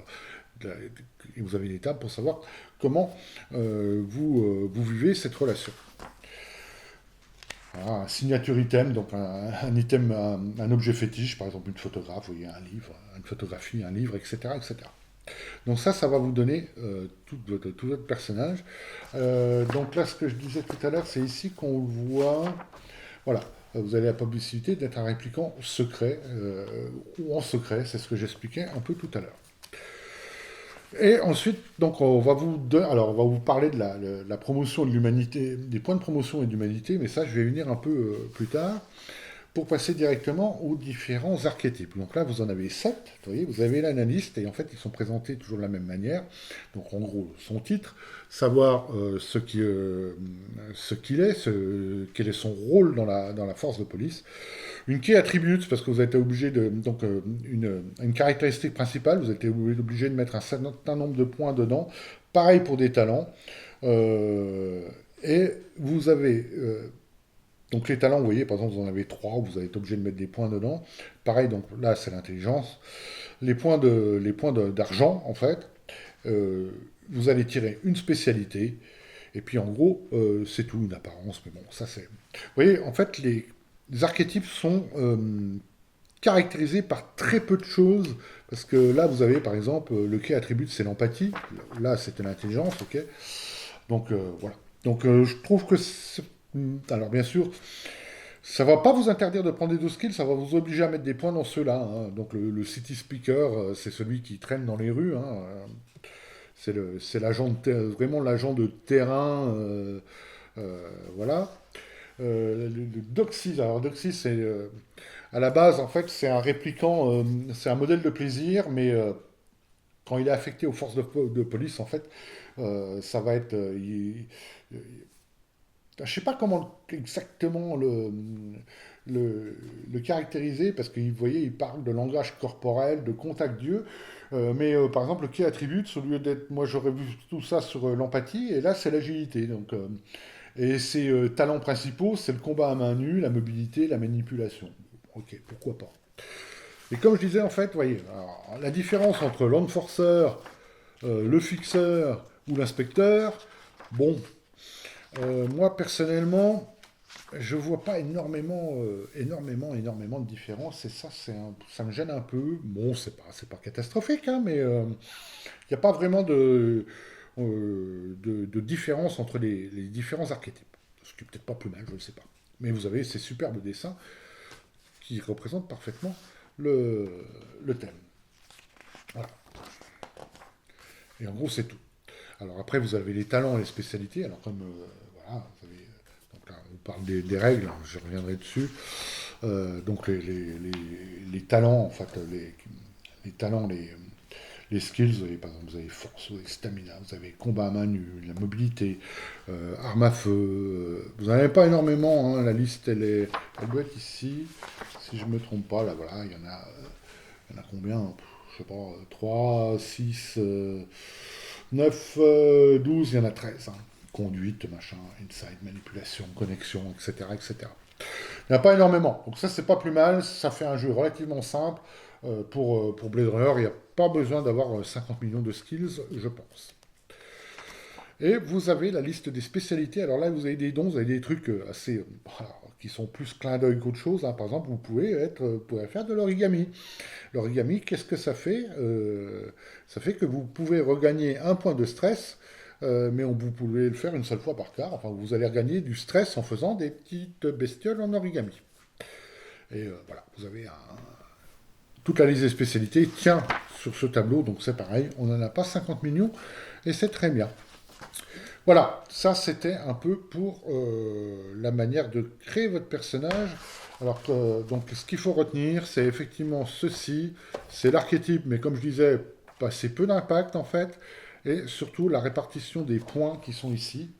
Et vous avez des tables pour savoir comment vous vivez cette relation. Voilà, un signature item, donc un item, un objet fétiche, par exemple une photographe, vous voyez, un livre, une photographie, un livre, etc. etc. Donc ça va vous donner tout votre personnage. Donc là, ce que je disais tout à l'heure, c'est ici qu'on le voit. Voilà, vous avez la possibilité d'être un répliquant secret ou en secret, c'est ce que j'expliquais un peu tout à l'heure. Et ensuite, donc, on va vous parler de la promotion de l'humanité, des points de promotion et d'humanité, mais ça, je vais venir un peu plus tard, pour passer directement aux différents archétypes. Donc là, vous en avez 7, vous voyez, vous avez l'analyste, et en fait, ils sont présentés toujours de la même manière. Donc en gros, son titre, savoir ce qu'il est, quel est son rôle dans la force de police. Une key attribute, parce que vous êtes obligé de... Donc une caractéristique principale, vous êtes obligé de mettre un certain nombre de points dedans. Pareil pour des talents. Et vous avez Donc les talents, vous voyez, par exemple, vous en avez 3, vous allez être obligé de mettre des points dedans. Pareil, donc là, c'est l'intelligence. D'argent, en fait, euh, vous allez tirer une spécialité, et puis en gros, c'est tout, une apparence, mais bon, ça c'est... Vous voyez, en fait, les archétypes sont caractérisés par très peu de choses, parce que là, vous avez, par exemple, le key attribut, c'est l'empathie. Là, c'était l'intelligence, ok. Donc, voilà. Donc, je trouve que... Alors, bien sûr, ça va pas vous interdire de prendre des 12 skills, ça va vous obliger à mettre des points dans ceux-là, hein. Donc le city speaker, c'est celui qui traîne dans les rues, hein. C'est vraiment l'agent de terrain, voilà. Le Doxy, alors Doxy, c'est à la base en fait c'est un répliquant, c'est un modèle de plaisir, mais quand il est affecté aux forces de police, en fait, ça va être, je sais pas comment exactement le caractériser, parce que vous voyez, il parle de langage corporel, de contact d'yeux, mais par exemple, le key attribute, au lieu d'être, moi j'aurais vu tout ça sur l'empathie, et là c'est l'agilité. Donc, et ses talents principaux, c'est le combat à main nue, la mobilité, la manipulation. Ok, pourquoi pas. Et comme je disais, en fait, vous voyez, alors, la différence entre l'enforcer, le fixeur ou l'inspecteur, bon, moi personnellement, je vois pas énormément de différence. Et ça, ça me gêne un peu. Bon, c'est pas catastrophique, hein, mais il n'y a pas vraiment de différence entre les différents archétypes. Ce qui est peut-être pas plus mal, je ne sais pas. Mais vous avez ces superbes dessins qui représentent parfaitement le, le thème. Voilà. Et en gros, c'est tout. Alors après, vous avez les talents et les spécialités. Alors comme voilà, vous avez, donc là, on parle des règles, hein, je reviendrai dessus. Donc les talents, en fait, les talents, les skills, vous avez, par exemple, vous avez force, vous avez stamina, vous avez combat à main nue, la mobilité, arme à feu. Vous n'en avez pas énormément, hein, la liste, elle doit être ici. Si je ne me trompe pas, là, voilà, il y en a combien? Je sais pas, 3, 6, 9, 12, il y en a 13, hein. Conduite, machin, insight, manipulation, connexion, etc., etc. Il n'y en a pas énormément. Donc ça, c'est pas plus mal. Ça fait un jeu relativement simple. Pour Blade Runner, il n'y a pas besoin d'avoir 50 millions de skills, je pense. Et vous avez la liste des spécialités. Alors là, vous avez des dons, vous avez des trucs assez... voilà, qui sont plus clin d'œil qu'autre chose, hein. Par exemple, vous pouvez faire de l'origami. L'origami, qu'est-ce que ça fait? Ça fait que vous pouvez regagner un point de stress, mais vous pouvez le faire une seule fois par quart. Enfin, vous allez regagner du stress en faisant des petites bestioles en origami. Et voilà, vous avez toute la liste des spécialités tient sur ce tableau, donc c'est pareil, on n'en a pas 50 millions, et c'est très bien. Voilà, ça c'était un peu pour la manière de créer votre personnage. Alors donc ce qu'il faut retenir, c'est effectivement ceci, c'est l'archétype, mais comme je disais, pas assez peu d'impact en fait, et surtout la répartition des points qui sont ici.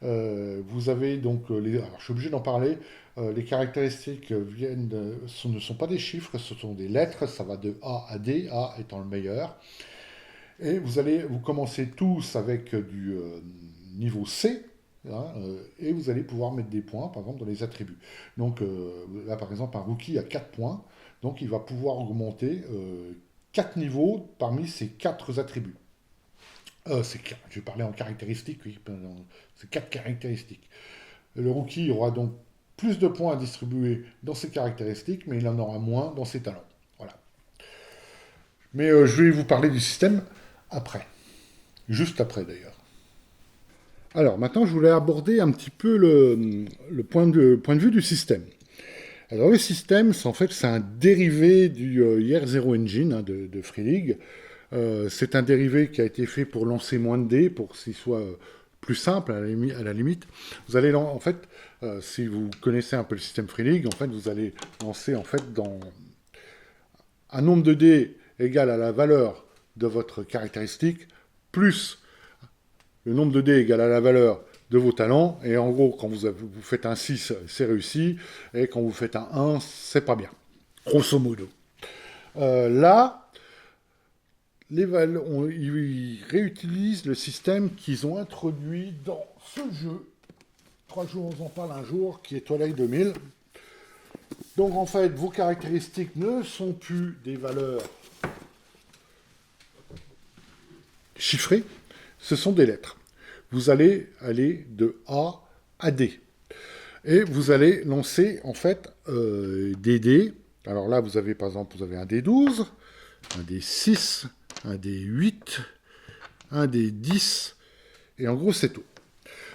Vous avez donc alors, je suis obligé d'en parler. Les caractéristiques ne sont pas des chiffres, ce sont des lettres. Ça va de A à D, A étant le meilleur. Et vous commencez tous avec du niveau C, hein, et vous allez pouvoir mettre des points, par exemple, dans les attributs. Donc là, par exemple, un rookie a 4 points, donc il va pouvoir augmenter 4 niveaux parmi ces 4 attributs. Je vais parler en caractéristiques, oui, c'est 4 caractéristiques. Le rookie aura donc plus de points à distribuer dans ses caractéristiques, mais il en aura moins dans ses talents. Voilà. Mais je vais vous parler du système après. Juste après d'ailleurs. Alors maintenant, je voulais aborder un petit peu le point de vue du système. Alors le système, c'est un dérivé du Year Zero Engine, hein, de Free League. C'est un dérivé qui a été fait pour lancer moins de dés, pour qu'il soit plus simple à la limite. Vous allez en fait, si vous connaissez un peu le système Free League, en fait, vous allez lancer en fait dans un nombre de dés égal à la valeur de votre caractéristique plus le nombre de dés égal à la valeur de vos talents. Et en gros, quand vous faites un 6, c'est réussi. Et quand vous faites un 1, c'est pas bien. Grosso modo. Là, ils réutilisent le système qu'ils ont introduit dans ce jeu, 3 jours, on vous en parle un jour, qui est Twilight 2000. Donc en fait, vos caractéristiques ne sont plus des valeurs chiffrées, ce sont des lettres. Vous allez aller de A à D. Et vous allez lancer en fait des dés. Alors là, vous avez par exemple, vous avez un D12, un D6, un D8, un D10, et en gros c'est tout.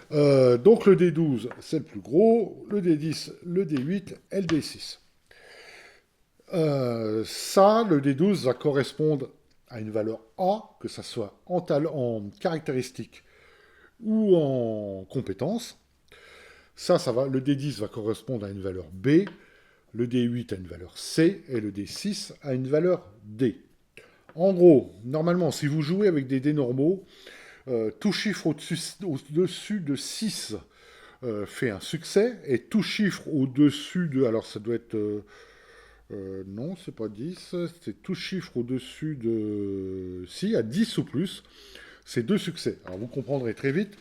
Donc le D12, c'est le plus gros, le D10, le D8 et le D6. Ça, le D12 va correspondre à une valeur A, que ça soit en caractéristique ou en compétence. Ça va, le D10 va correspondre à une valeur B, le D8 à une valeur C et le D6 à une valeur D. En gros, normalement, si vous jouez avec des dés normaux, tout chiffre au-dessus de 6 fait un succès, et tout chiffre au-dessus de... Alors ça doit être... non, c'est pas 10, c'est tout chiffre au-dessus de... Si, à 10 ou plus, c'est 2 succès. Alors vous comprendrez très vite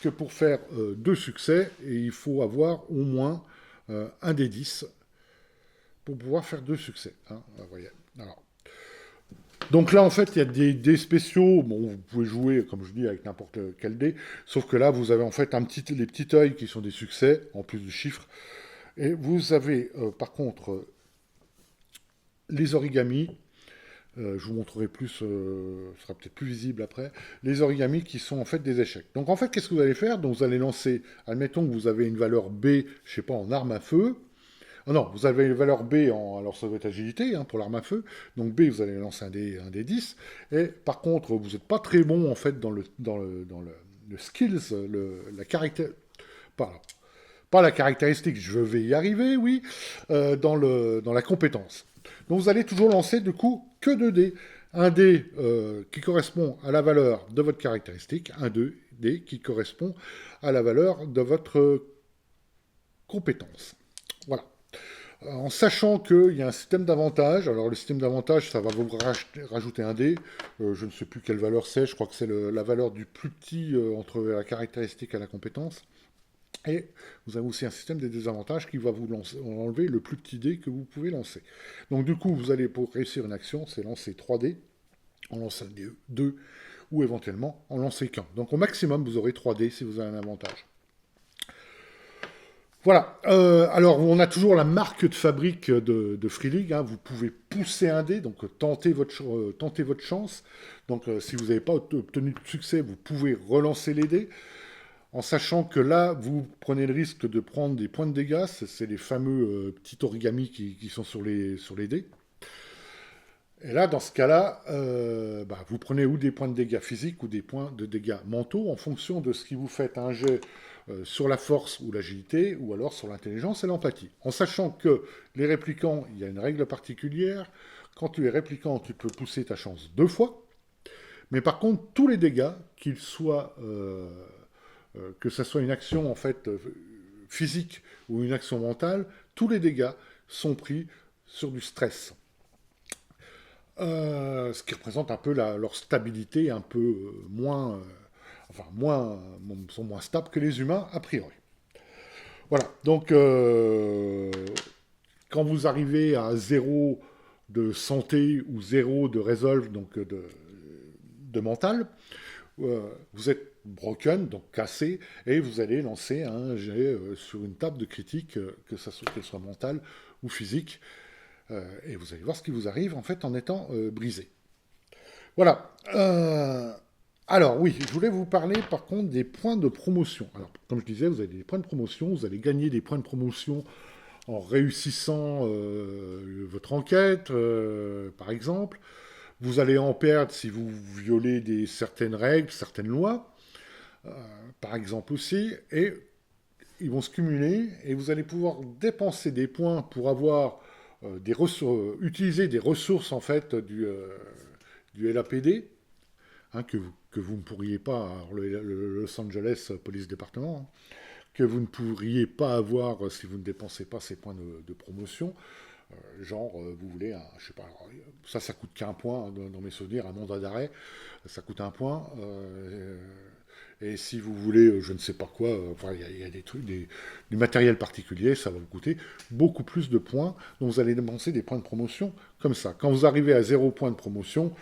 que pour faire 2 succès, il faut avoir au moins un des 10 pour pouvoir faire 2 succès. Hein, vous voyez. Alors, donc là, en fait, il y a des dés spéciaux. Bon, vous pouvez jouer, comme je dis, avec n'importe quel dé. Sauf que là, vous avez en fait les petits œils qui sont des succès, en plus du chiffre. Et vous avez, par contre, les origamis. Je vous montrerai plus, ce sera peut-être plus visible après. Les origamis qui sont en fait des échecs. Donc en fait, qu'est-ce que vous allez faire? Donc vous allez lancer, admettons que vous avez une valeur B, je sais pas, en arme à feu. Ah non, vous avez une valeur B en... Alors ça doit être agilité hein, pour l'arme à feu. Donc B, vous allez lancer un des 10. Et par contre, vous n'êtes pas très bon en fait dans le skills, la caractère... Pas la caractéristique, je vais y arriver, oui, dans la compétence. Donc vous allez toujours lancer du coup que 2 dés. Un dé qui correspond à la valeur de votre caractéristique, un 2 dés qui correspond à la valeur de votre compétence. Voilà. En sachant qu'il y a un système d'avantage, alors le système d'avantage, ça va vous rajouter un dé, je ne sais plus quelle valeur c'est, je crois que c'est la valeur du plus petit entre la caractéristique et la compétence. Et vous avez aussi un système des désavantages qui va vous enlever le plus petit dé que vous pouvez lancer. Donc du coup, vous allez, pour réussir une action, c'est lancer 3 dés, en lancer 2, ou éventuellement en lancer qu'un. Donc au maximum, vous aurez 3 dés si vous avez un avantage. Voilà. Alors, on a toujours la marque de fabrique de Free League. Hein. Vous pouvez pousser un dé, donc tenter votre chance. Donc, si vous n'avez pas obtenu de succès, vous pouvez relancer les dés. En sachant que là, vous prenez le risque de prendre des points de dégâts. C'est les fameux petits origamis qui sont sur les dés. Et là, dans ce cas-là, vous prenez ou des points de dégâts physiques ou des points de dégâts mentaux en fonction de ce qui vous fait un jet sur la force ou l'agilité, ou alors sur l'intelligence et l'empathie. En sachant que les réplicants, il y a une règle particulière. Quand tu es répliquant, tu peux pousser ta chance 2 fois. Mais par contre, tous les dégâts, qu'ils soient... que ce soit une action en fait physique ou une action mentale, tous les dégâts sont pris sur du stress. Ce qui représente un peu leur stabilité un peu sont moins stables que les humains a priori. Voilà, donc quand vous arrivez à 0 de santé ou 0 de resolve, donc de mental, vous êtes broken, donc cassé, et vous allez lancer un jet sur une table de critique, qu'elle soit mentale ou physique, et vous allez voir ce qui vous arrive en fait en étant brisé. Voilà. Alors oui, je voulais vous parler par contre des points de promotion. Alors comme je disais, vous avez des points de promotion, vous allez gagner des points de promotion en réussissant votre enquête, par exemple. Vous allez en perdre si vous violez certaines règles, certaines lois, par exemple aussi, et ils vont se cumuler, et vous allez pouvoir dépenser des points pour avoir utiliser des ressources en fait du LAPD, hein, que vous ne pourriez pas, alors le Los Angeles Police Department, hein, que vous ne pourriez pas avoir si vous ne dépensez pas ces points de promotion. Vous voulez, je sais pas, alors, ça coûte qu'un point, hein, dans mes souvenirs, un mandat d'arrêt, ça coûte un point. Et si vous voulez, je ne sais pas quoi, enfin, il y a des trucs, du matériel particulier, ça va vous coûter beaucoup plus de points. Donc vous allez dépenser des points de promotion comme ça. Quand vous arrivez à 0 point de promotion,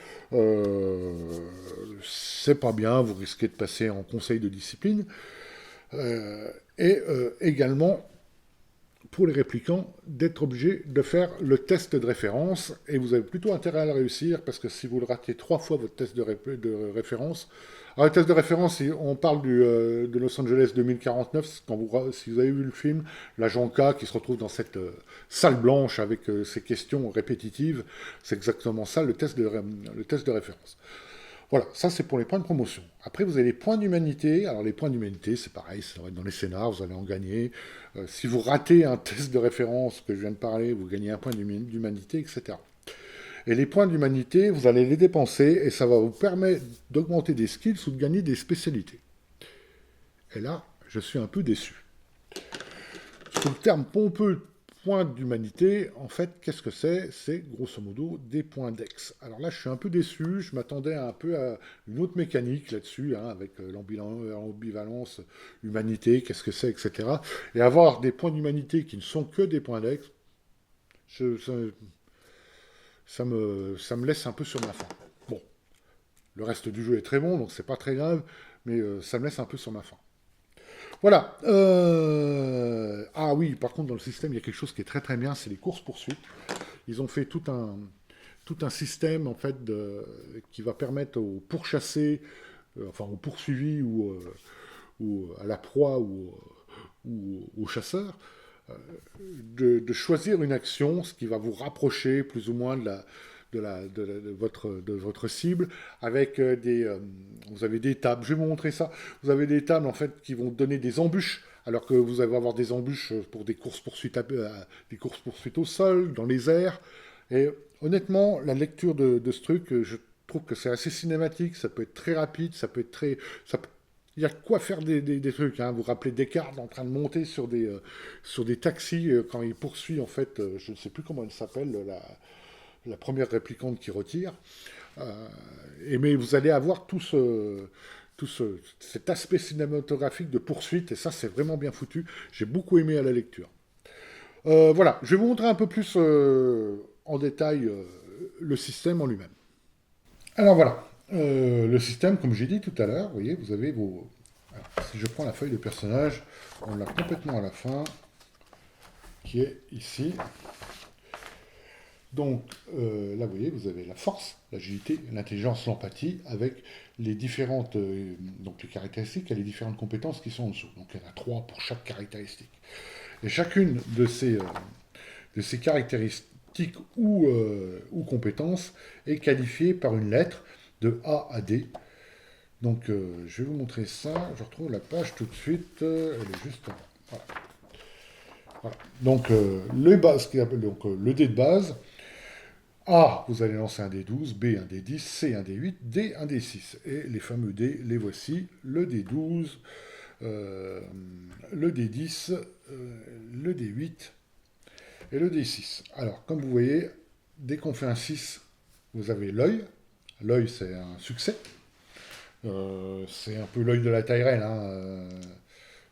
c'est pas bien, vous risquez de passer en conseil de discipline. Également, pour les réplicants, d'être obligé de faire le test de référence, et vous avez plutôt intérêt à le réussir, parce que si vous le ratez 3 fois votre test de référence, alors le test de référence, on parle de Los Angeles 2049, si vous avez vu le film, l'agent K qui se retrouve dans cette salle blanche avec ces questions répétitives, c'est exactement ça le test de référence. Voilà, ça c'est pour les points de promotion. Après, vous avez les points d'humanité. Alors les points d'humanité, c'est pareil, ça va être dans les scénars, vous allez en gagner. Si vous ratez un test de référence que je viens de parler, vous gagnez un point d'humanité, etc. Et les points d'humanité, vous allez les dépenser et ça va vous permettre d'augmenter des skills ou de gagner des spécialités. Et là, je suis un peu déçu. Sous le terme pompeux points d'humanité, en fait, qu'est-ce que c'est? C'est grosso modo des points d'ex. Alors là, je suis un peu déçu, je m'attendais un peu à une autre mécanique là-dessus, hein, avec l'ambivalence, humanité, qu'est-ce que c'est, etc. Et avoir des points d'humanité qui ne sont que des points d'ex, ça me laisse un peu sur ma faim. Bon, le reste du jeu est très bon, donc c'est pas très grave, mais ça me laisse un peu sur ma faim. Voilà. Ah oui, par contre, dans le système, il y a quelque chose qui est très très bien, c'est les courses-poursuites. Ils ont fait tout un système, en fait, qui va permettre aux pourchassés, enfin aux poursuivis ou à la proie ou aux chasseurs, de choisir une action, ce qui va vous rapprocher plus ou moins de votre cible, avec vous avez des tables, je vais vous montrer ça, vous avez des tables en fait qui vont donner des embûches, alors que vous allez avoir des embûches pour des courses-poursuites des courses-poursuites au sol, dans les airs, et honnêtement, la lecture de ce truc, je trouve que c'est assez cinématique, ça peut être très rapide, ça peut être très... Il y a de quoi faire des trucs. Hein. Vous vous rappelez Descartes en train de monter sur des taxis quand il poursuit, en fait, je ne sais plus comment elle s'appelle, la première réplicante qui retire. Mais vous allez avoir cet aspect cinématographique de poursuite, et ça, c'est vraiment bien foutu. J'ai beaucoup aimé à la lecture. Voilà, je vais vous montrer un peu plus en détail le système en lui-même. Alors voilà, le système, comme j'ai dit tout à l'heure, vous voyez, vous avez vos... Alors, si je prends la feuille de personnage, on l'a complètement à la fin, qui est ici. Donc là, vous voyez, vous avez la force, l'agilité, l'intelligence, l'empathie, avec les différentes donc les caractéristiques et les différentes compétences qui sont en dessous. Donc il y en a 3 pour chaque caractéristique. Et chacune de ces caractéristiques ou compétences est qualifiée par une lettre de A à D. Donc je vais vous montrer ça. Je retrouve la page tout de suite. Elle est juste en... Voilà. Voilà. Donc le dé de base. A, vous allez lancer un D12, B un D10, C un D8, D un D6. Et les fameux D, les voici. Le D12, le D10, le D8 et le D6. Alors, comme vous voyez, dès qu'on fait un 6, vous avez l'œil. L'œil, c'est un succès. C'est un peu l'œil de la Tyrell, hein,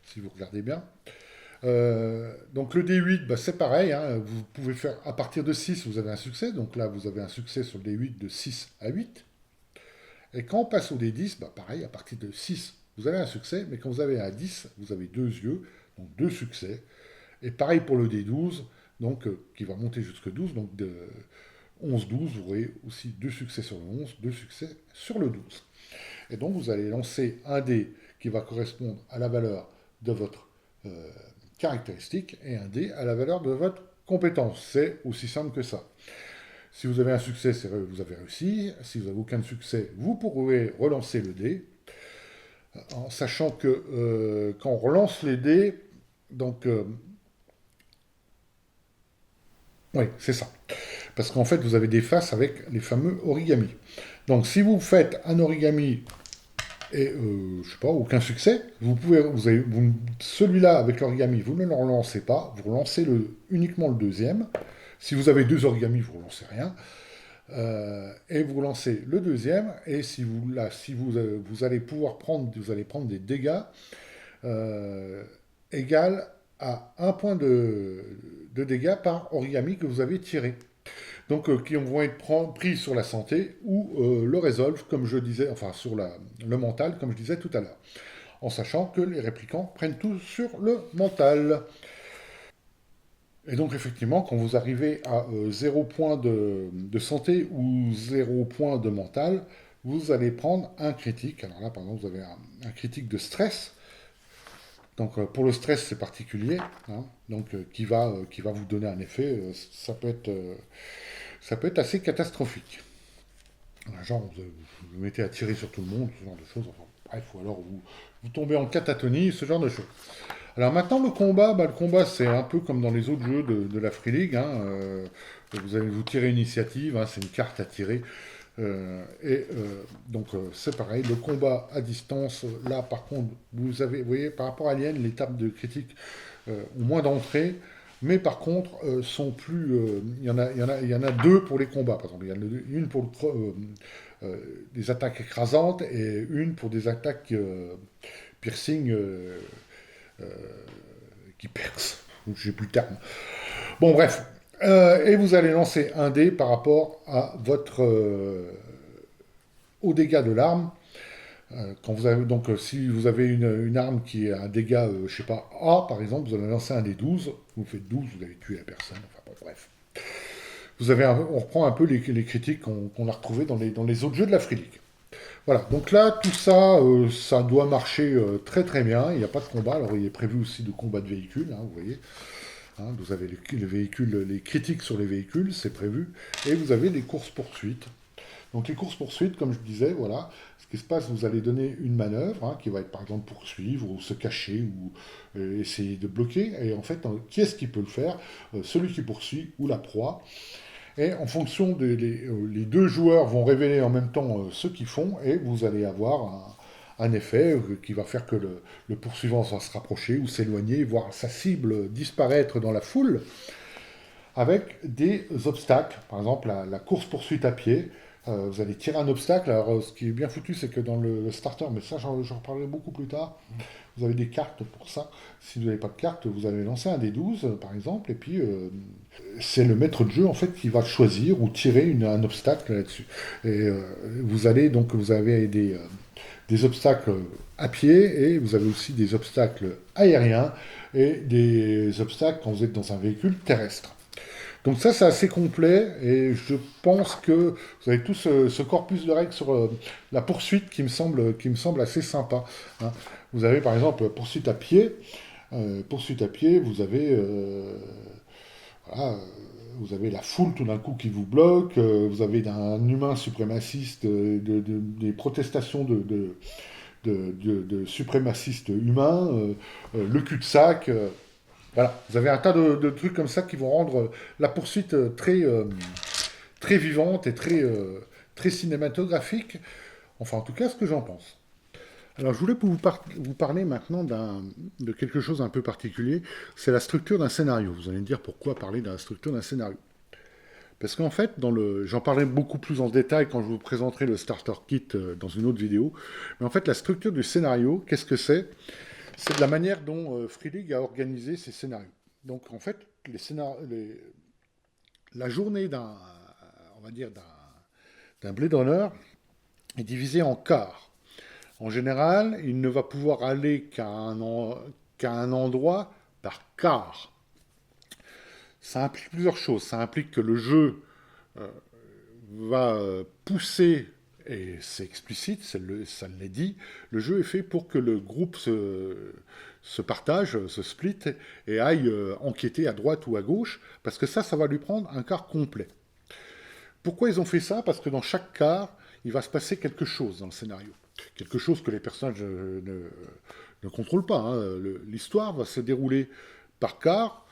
si vous regardez bien. Donc le D8, bah, c'est pareil, hein, vous pouvez faire à partir de 6, vous avez un succès. Donc là, vous avez un succès sur le D8 de 6 à 8. Et quand on passe au D10, bah, pareil, à partir de 6, vous avez un succès. Mais quand vous avez un 10, vous avez 2 yeux, donc 2 succès. Et pareil pour le D12, donc, qui va monter jusqu'à 12. Donc de 11-12, vous aurez aussi 2 succès sur le 11, 2 succès sur le 12. Et donc vous allez lancer un dé qui va correspondre à la valeur de votre caractéristique et un dé à la valeur de votre compétence. C'est aussi simple que ça. Si vous avez un succès, vous avez réussi. Si vous n'avez aucun succès, vous pourrez relancer le dé. En sachant que quand on relance les dés, donc... oui, c'est ça. Parce qu'en fait, vous avez des faces avec les fameux origamis. Donc si vous faites un origami et je sais pas, aucun succès, celui-là avec l'origami, vous ne le relancez pas, vous relancez uniquement le deuxième. Si vous avez 2 origamis, vous ne relancez rien. et vous lancez le deuxième, et si vous allez pouvoir prendre, vous allez prendre des dégâts euh, égal à un point de dégâts par origami que vous avez tiré. Donc, qui vont être pris sur la santé ou le resolve, comme je disais, enfin sur le mental, comme je disais tout à l'heure. En sachant que les réplicants prennent tout sur le mental. Et donc, effectivement, quand vous arrivez à 0 point de santé ou 0 point de mental, vous allez prendre un critique. Alors là, par exemple, vous avez un critique de stress. Donc pour le stress, c'est particulier, hein, donc qui va vous donner un effet, ça peut être assez catastrophique. Genre, vous mettez à tirer sur tout le monde, ce genre de choses, enfin, bref, ou alors vous tombez en catatonie, ce genre de choses. Alors maintenant, le combat c'est un peu comme dans les autres jeux de la Free League, hein, vous allez vous tirer initiative, hein, c'est une carte à tirer, donc c'est pareil, le combat à distance, là par contre, vous voyez, par rapport à Alien, les tables de critique ont moins d'entrées, mais par contre sont plus, il y en a deux pour les combats, par exemple, il y en a une pour des attaques écrasantes et une pour des attaques piercing euh, qui percent, j'ai plus le terme. Bon bref, et vous allez lancer un dé par rapport à votre au dégât de l'arme. Quand vous avez, donc, si vous avez une arme qui a un dégât, je sais pas, A par exemple, vous allez lancer un des 12, vous faites 12, vous avez tué la personne, enfin bon, bref. On reprend un peu les critiques qu'on a retrouvées dans les autres jeux de la Free League. Voilà, donc là, tout ça, ça doit marcher très très bien, il n'y a pas de combat, alors il est prévu aussi de combat de véhicules, hein, vous voyez. Hein, vous avez les véhicules, les critiques sur les véhicules, c'est prévu, et vous avez les courses-poursuites. Donc les courses-poursuites, comme je disais, voilà, ce qui se passe, vous allez donner une manœuvre, hein, qui va être par exemple poursuivre, ou se cacher, ou essayer de bloquer, et en fait, qui est-ce qui peut le faire? Celui qui poursuit, ou la proie. Et en fonction les deux joueurs vont révéler en même temps ce qu'ils font, et vous allez avoir un effet qui va faire que le poursuivant va se rapprocher ou s'éloigner, voir sa cible disparaître dans la foule, avec des obstacles. Par exemple, la course-poursuite à pied, vous allez tirer un obstacle. Alors, ce qui est bien foutu, c'est que dans le starter, mais ça, j'en reparlerai beaucoup plus tard, vous avez des cartes pour ça. Si vous n'avez pas de carte, vous allez lancer un des 12, par exemple, et puis c'est le maître de jeu, en fait, qui va choisir ou tirer un obstacle là-dessus. Et vous avez des obstacles à pied, et vous avez aussi des obstacles aériens, et des obstacles quand vous êtes dans un véhicule terrestre. Donc ça, c'est assez complet, et je pense que vous avez tout ce corpus de règles sur la poursuite qui me semble assez sympa, hein. Vous avez par exemple poursuite à pied. Poursuite à pied, voilà, vous avez la foule tout d'un coup qui vous bloque, vous avez un humain suprémaciste, des protestations de suprémacistes humains, le cul-de-sac. Voilà, vous avez un tas de trucs comme ça qui vont rendre la poursuite très vivante et très cinématographique. Enfin, en tout cas, ce que j'en pense. Alors, je voulais vous parler maintenant de quelque chose un peu particulier. C'est la structure d'un scénario. Vous allez me dire pourquoi parler de la structure d'un scénario. Parce qu'en fait, j'en parlerai beaucoup plus en détail quand je vous présenterai le starter kit dans une autre vidéo. Mais en fait, la structure du scénario, qu'est-ce que c'est? C'est de la manière dont Free League a organisé ses scénarios. Donc en fait, la journée on va dire d'un Blade Runner est divisée en quarts. En général, il ne va pouvoir aller qu'à un endroit par quart. Ça implique plusieurs choses. Ça implique que le jeu euh, va pousser, et c'est explicite, ça l'est dit, le jeu est fait pour que le groupe se partage, se split, et aille enquêter à droite ou à gauche, parce que ça va lui prendre un quart complet. Pourquoi ils ont fait ça? Parce que dans chaque quart, il va se passer quelque chose dans le scénario. Quelque chose que les personnages ne contrôlent pas, hein. L'histoire va se dérouler par quart,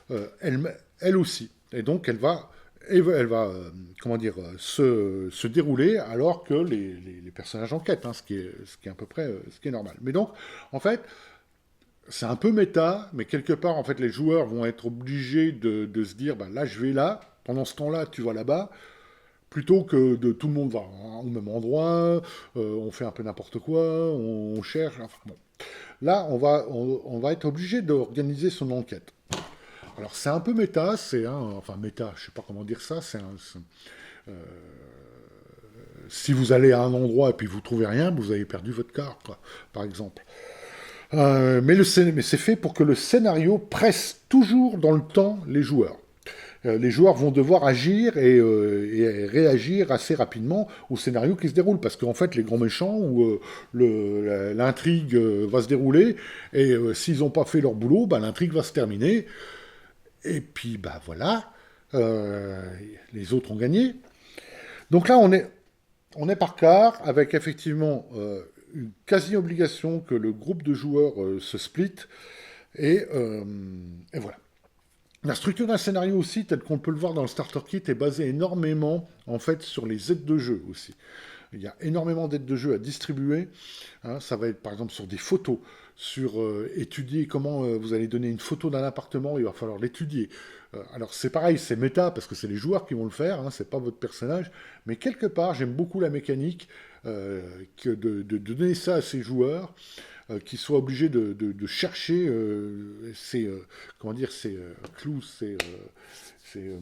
elle aussi. Et donc elle va comment dire, se dérouler alors que les personnages enquêtent, hein, ce qui est à peu près ce qui est normal. Mais donc, en fait, c'est un peu méta, mais quelque part, en fait, les joueurs vont être obligés de se dire, bah, là, je vais là, pendant ce temps-là, tu vas là-bas, Plutôt que de tout le monde va au même endroit, on fait un peu n'importe quoi, on cherche. Enfin, bon. Là, on va être obligé d'organiser son enquête. Alors c'est un peu méta, enfin méta, je sais pas comment dire ça, si vous allez à un endroit et puis vous trouvez rien, vous avez perdu votre carte, quoi, par exemple. Mais c'est fait pour que le scénario presse toujours dans le temps les joueurs. Les joueurs vont devoir agir et réagir assez rapidement au scénario qui se déroule, parce qu'en fait, les grands méchants ou l'intrigue va se dérouler, et s'ils n'ont pas fait leur boulot, bah, l'intrigue va se terminer, et puis bah voilà, euh, les autres ont gagné. Donc là, on est par quart, avec effectivement une quasi-obligation que le groupe de joueurs se split, et voilà. La structure d'un scénario aussi, tel qu'on peut le voir dans le Starter Kit, est basée énormément en fait sur les aides de jeu aussi. Il y a énormément d'aides de jeu à distribuer. Hein, ça va être par exemple sur des photos, sur étudier comment vous allez donner une photo d'un appartement, il va falloir l'étudier. Alors c'est pareil, c'est méta parce que c'est les joueurs qui vont le faire, hein, c'est pas votre personnage. Mais quelque part, j'aime beaucoup la mécanique de donner ça à ces joueurs qui soient obligés de chercher comment dire, ces clous, ces, euh,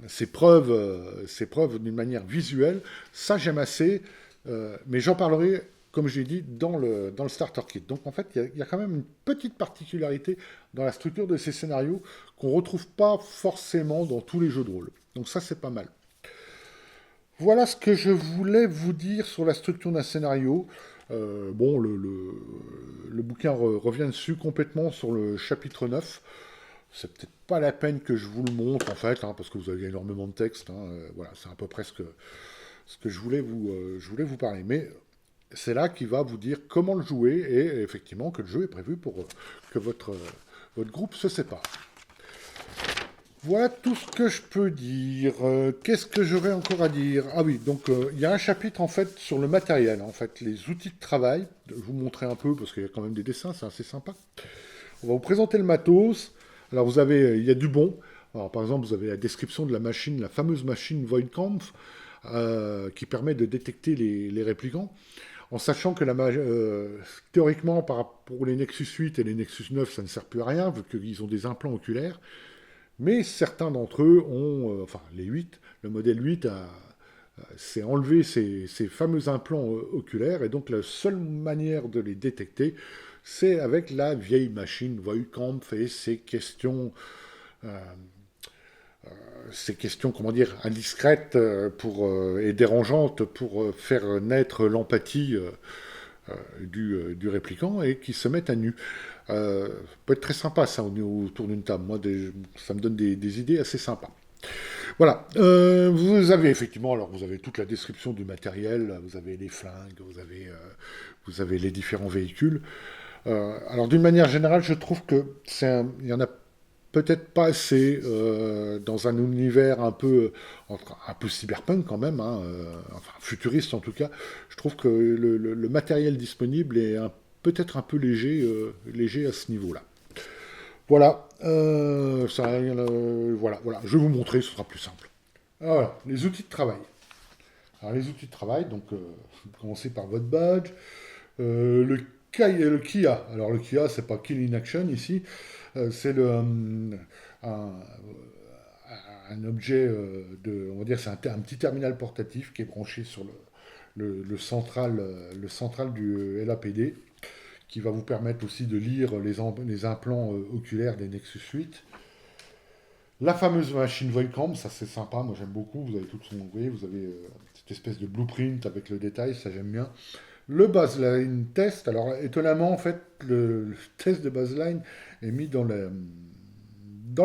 ces preuves d'une manière visuelle. Ça, j'aime assez, mais j'en parlerai, comme j'ai dit, dans le Starter Kit. Donc, en fait, il y a quand même une petite particularité dans la structure de ces scénarios qu'on ne retrouve pas forcément dans tous les jeux de rôle. Donc, ça, c'est pas mal. Voilà ce que je voulais vous dire sur la structure d'un scénario. Bon, le bouquin revient dessus complètement sur le chapitre 9. C'est peut-être pas la peine que je vous le montre en fait, hein, parce que vous avez énormément de texte. Hein, voilà, c'est à peu près ce que je voulais vous parler. Mais c'est là qu'il va vous dire comment le jouer et effectivement que le jeu est prévu pour que votre groupe se sépare. Voilà tout ce que je peux dire. Qu'est-ce que j'aurais encore à dire? Ah oui, donc il y a un chapitre en fait sur le matériel, en fait, les outils de travail. Je vais vous montrer un peu parce qu'il y a quand même des dessins, c'est assez sympa. On va vous présenter le matos. Alors vous avez, il y a du bon. Alors par exemple, vous avez la description de la machine, la fameuse machine Voidkampf, qui permet de détecter les réplicants. En sachant que théoriquement, pour les Nexus 8 et les Nexus 9, ça ne sert plus à rien, vu qu'ils ont des implants oculaires. Mais certains d'entre eux ont, enfin les 8, le modèle 8 s'est enlevé ces fameux implants oculaires, et donc la seule manière de les détecter, c'est avec la vieille machine Voigtkampf et euh, ces questions, comment dire, indiscrètes et dérangeantes pour faire naître l'empathie du répliquant et qui se mettent à nu. Peut être très sympa ça autour d'une table. Moi, ça me donne des idées assez sympas. Voilà. Vous avez effectivement, alors vous avez toute la description du matériel, vous avez les flingues, vous avez les différents véhicules. Alors d'une manière générale, je trouve que il y en a peut-être pas assez dans un univers un peu cyberpunk quand même, hein, enfin futuriste en tout cas. Je trouve que le matériel disponible est peut-être un peu léger à ce niveau-là. Voilà, voilà, je vais vous montrer, ce sera plus simple. Alors, voilà, les outils de travail. Alors les outils de travail, donc vous commencez par votre badge, le Kia. Alors le Kia, c'est pas Kill in Action ici, c'est un, un objet on va dire, c'est un petit terminal portatif qui est branché sur le central du LAPD, qui va vous permettre aussi de lire les implants oculaires des Nexus 8. La fameuse machine Voicam, ça c'est sympa, moi j'aime beaucoup, vous avez tout son, vous voyez, vous avez cette espèce de blueprint avec le détail, ça j'aime bien. Le baseline test, alors étonnamment en fait, le test de baseline est mis dans le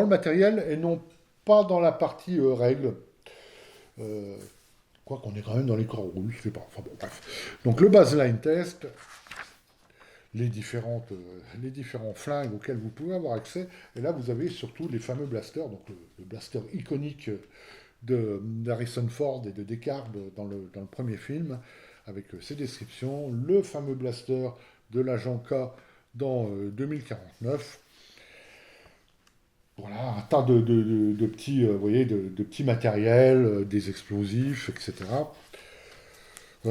matériel et non pas dans la partie règles. Euh, Quoi qu'on est quand même dans les corps rouges, je sais pas, enfin bon, bref. Donc le baseline test, les différents flingues auxquels vous pouvez avoir accès. Et là, vous avez surtout les fameux blasters, donc le blaster iconique d'Harrison Ford et de Deckard dans le premier film, avec ses descriptions, le fameux blaster de l'agent K dans 2049. Voilà, un tas de petits, vous voyez, de petits matériels, des explosifs, etc. Les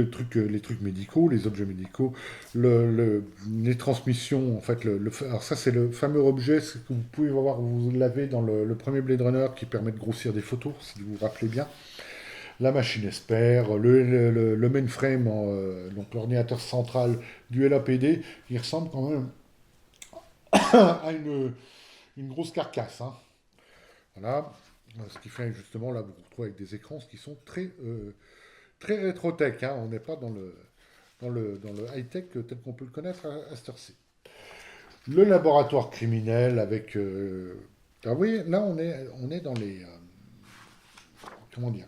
trucs médicaux, les objets médicaux, les transmissions, en fait, alors ça c'est le fameux objet que vous pouvez voir, vous l'avez dans le premier Blade Runner qui permet de grossir des photos, si vous vous rappelez bien. La machine Esper, le mainframe, donc l'ordinateur central du LAPD, il ressemble quand même à une grosse carcasse, hein. Voilà. Ce qui fait justement, là, vous vous retrouvez avec des écrans qui sont très rétro-tech, hein. On n'est pas dans le high-tech tel qu'on peut le connaître à cette heure-ci. Le laboratoire criminel avec... ah, vous voyez, là, on est dans les... comment dire?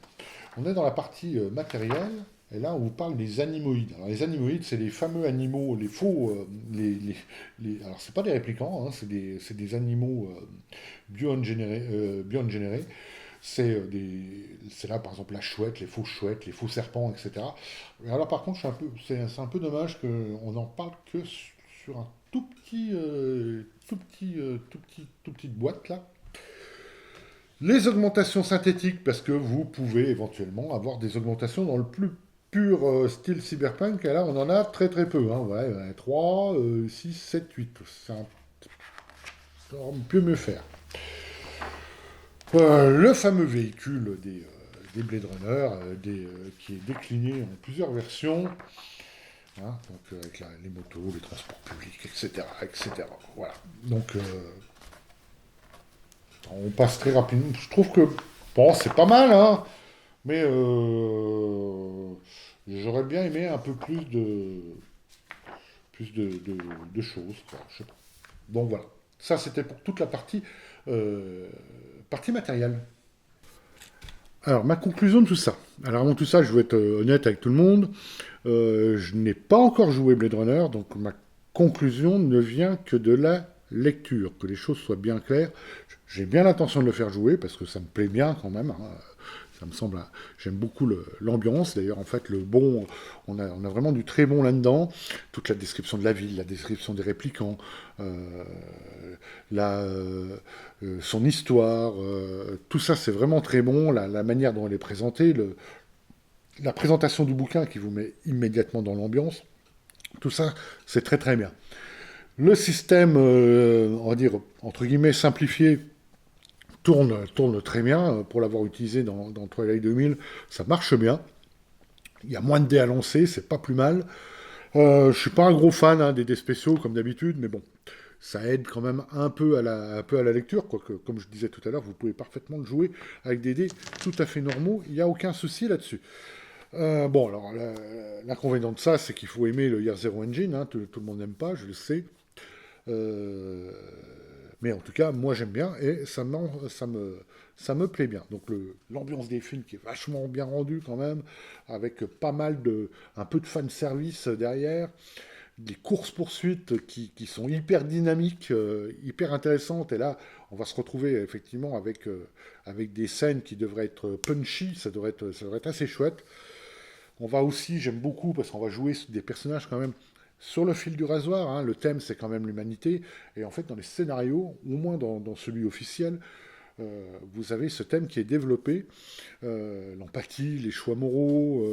On est dans la partie matérielle, et là, on vous parle des animoïdes. Alors, les animoïdes, c'est les fameux animaux, les faux... alors, c'est pas des réplicants, hein, c'est des animaux bio-ingénérés. C'est là, par exemple, la chouette, les faux serpents, etc. Et alors, par contre, c'est un peu dommage qu'on n'en parle que sur un toute petite boîte, là. Les augmentations synthétiques, parce que vous pouvez éventuellement avoir des augmentations dans le plus pur style cyberpunk, et là, on en a très très peu, hein. Ouais, 3, 6, 7, 8. On peut mieux faire. Le fameux véhicule des Blade Runner, qui est décliné en plusieurs versions, hein, donc avec les motos, les transports publics, etc., etc. Voilà. Donc, on passe très rapidement. Je trouve que, bon, c'est pas mal, hein, mais j'aurais bien aimé un peu plus de choses, quoi, je sais pas. Donc voilà. Ça, c'était pour toute la partie matérielle. Alors, ma conclusion de tout ça. Alors, avant tout ça, je veux être honnête avec tout le monde. Je n'ai pas encore joué Blade Runner, donc ma conclusion ne vient que de la lecture, que les choses soient bien claires. J'ai bien l'intention de le faire jouer, parce que ça me plaît bien quand même, hein. Ça me semble, j'aime beaucoup l'ambiance. D'ailleurs, en fait, on a vraiment du très bon là-dedans. Toute la description de la ville, la description des répliquants, euh, son histoire, tout ça, c'est vraiment très bon. La manière dont elle est présentée, la présentation du bouquin qui vous met immédiatement dans l'ambiance, tout ça, c'est très très bien. Le système, on va dire, entre guillemets, simplifié, tourne très bien. Pour l'avoir utilisé dans Twilight 2000, ça marche bien. Il y a moins de dés à lancer, c'est pas plus mal. Je suis pas un gros fan, hein, des dés spéciaux comme d'habitude, mais bon, ça aide quand même un peu à la lecture, quoique, comme je disais tout à l'heure, vous pouvez parfaitement le jouer avec des dés tout à fait normaux, il n'y a aucun souci là-dessus. Bon, alors, l'inconvénient de ça, c'est qu'il faut aimer le Year Zero Engine, hein, tout le monde n'aime pas, je le sais. Euh, mais en tout cas, moi j'aime bien et ça me plaît bien. Donc l'ambiance des films qui est vachement bien rendue quand même, avec pas mal un peu de fan service derrière, des courses-poursuites qui sont hyper dynamiques, hyper intéressantes. Et là, on va se retrouver effectivement avec des scènes qui devraient être punchy, ça devrait être assez chouette. On va aussi, j'aime beaucoup, parce qu'on va jouer des personnages quand même sur le fil du rasoir, hein. Le thème, c'est quand même l'humanité. Et en fait, dans les scénarios, au moins dans celui officiel, vous avez ce thème qui est développé, l'empathie, les choix moraux,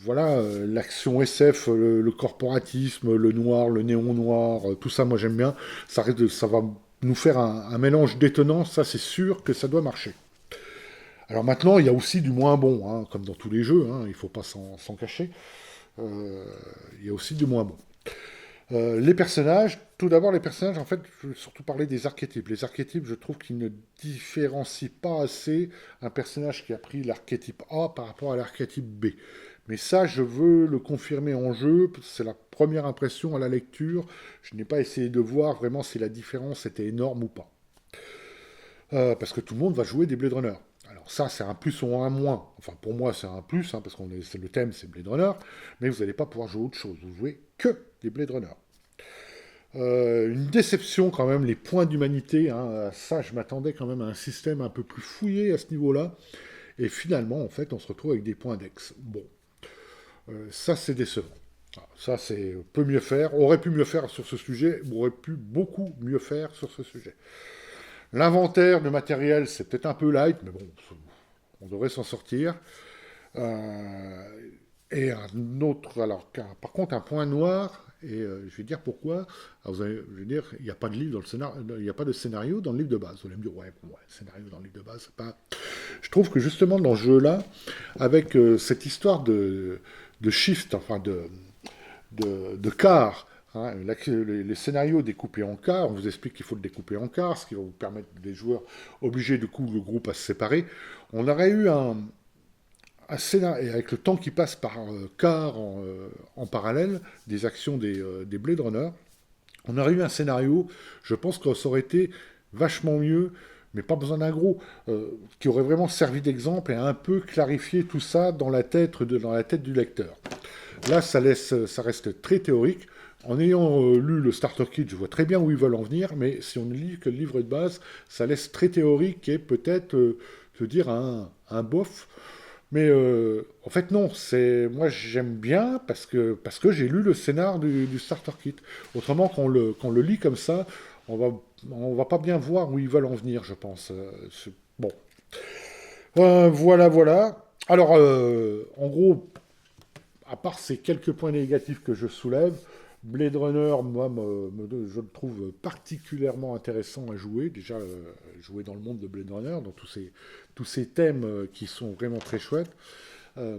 voilà, l'action SF, le corporatisme, le noir, le néon noir, tout ça, moi j'aime bien. Ça va nous faire un mélange détonnant, ça c'est sûr que ça doit marcher. Alors maintenant, il y a aussi du moins bon, hein, comme dans tous les jeux, hein, il ne faut pas s'en cacher. Euh, il y a aussi du moins bon. Les personnages, tout d'abord les personnages, en fait, je veux surtout parler des archétypes. Les archétypes, je trouve qu'ils ne différencient pas assez un personnage qui a pris l'archétype A par rapport à l'archétype B. Mais ça, je veux le confirmer en jeu, c'est la première impression à la lecture. Je n'ai pas essayé de voir vraiment si la différence était énorme ou pas. Parce que tout le monde va jouer des Blade Runner. Alors ça, c'est un plus ou un moins. Enfin, pour moi, c'est un plus, hein, parce que le thème, c'est Blade Runner, mais vous n'allez pas pouvoir jouer autre chose. Vous jouez que des Blade Runner. Une déception quand même, les points d'humanité, hein, ça, je m'attendais quand même à un système un peu plus fouillé à ce niveau-là. Et finalement, en fait, on se retrouve avec des points d'ex. Bon, ça, c'est décevant. Ça, c'est peut mieux faire, aurait pu mieux faire sur ce sujet, aurait pu beaucoup mieux faire sur ce sujet. L'inventaire de matériel, c'est peut-être un peu light, mais bon, on devrait s'en sortir. Euh, et un autre, alors, par contre, un point noir, et je vais dire pourquoi. Alors, je vais dire, il n'y a pas de livre dans le scénario, il n'y a pas de scénario dans le livre de base. Vous allez me dire, ouais, bon, ouais, scénario dans le livre de base, c'est pas. Je trouve que justement dans ce jeu-là, avec cette histoire de shift, enfin de quarts, hein, les scénarios découpés en quarts, on vous explique qu'il faut le découper en quarts, ce qui va vous permettre des joueurs obligés du coup le groupe à se séparer. On aurait eu un scénario, et avec le temps qui passe par quart en parallèle des actions des Blade Runner, on aurait eu un scénario, je pense que ça aurait été vachement mieux, mais pas besoin d'un gros, qui aurait vraiment servi d'exemple et a un peu clarifié tout ça dans la tête, dans la tête du lecteur. Là, ça reste très théorique. En ayant lu le Starter Kit, je vois très bien où ils veulent en venir, mais si on ne lit que le livre de base, ça laisse très théorique et peut-être se dire un bof. Mais en fait, non, moi j'aime bien parce que j'ai lu le scénar du Starter Kit. Autrement, quand on le lit comme ça, on va pas bien voir où ils veulent en venir, je pense. Bon. Voilà, voilà. Alors, en gros, à part ces quelques points négatifs que je soulève, Blade Runner, moi, je le trouve particulièrement intéressant à jouer. Déjà, jouer dans le monde de Blade Runner, dans tous ces thèmes qui sont vraiment très chouettes. Euh,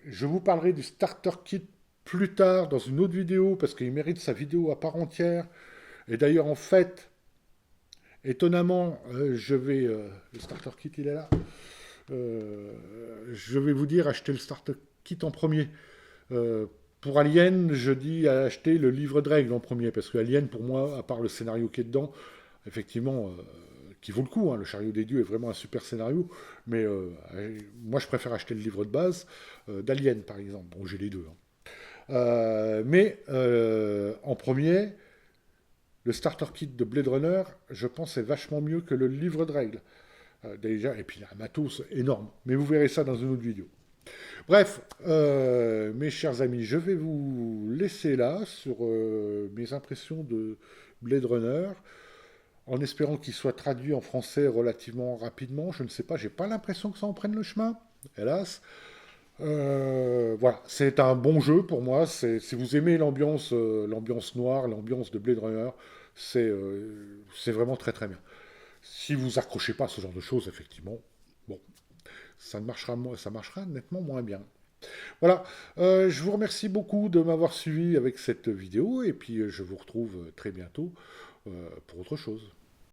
je vous parlerai du Starter Kit plus tard dans une autre vidéo, parce qu'il mérite sa vidéo à part entière. Et d'ailleurs, en fait, étonnamment, le Starter Kit, il est là. Je vais vous dire, achetez le Starter Kit en premier. Euh, pour Alien, je dis à acheter le livre de règles en premier, parce que Alien, pour moi, à part le scénario qui est dedans, effectivement, qui vaut le coup, hein, le chariot des dieux est vraiment un super scénario, mais moi je préfère acheter le livre de base d'Alien, par exemple. Bon, j'ai les deux. Hein. En premier, le starter kit de Blade Runner, je pense, est vachement mieux que le livre de règles. Déjà, et puis il y a un matos énorme. Mais vous verrez ça dans une autre vidéo. Bref, mes chers amis, je vais vous laisser là sur mes impressions de Blade Runner, en espérant qu'il soit traduit en français relativement rapidement. Je ne sais pas, j'ai pas l'impression que ça en prenne le chemin, hélas. Voilà, c'est un bon jeu pour moi. Si vous aimez l'ambiance noire, l'ambiance de Blade Runner, c'est vraiment très très bien. Si vous accrochez pas à ce genre de choses, effectivement, bon, ça marchera nettement moins bien. Voilà, je vous remercie beaucoup de m'avoir suivi avec cette vidéo et puis je vous retrouve très bientôt pour autre chose.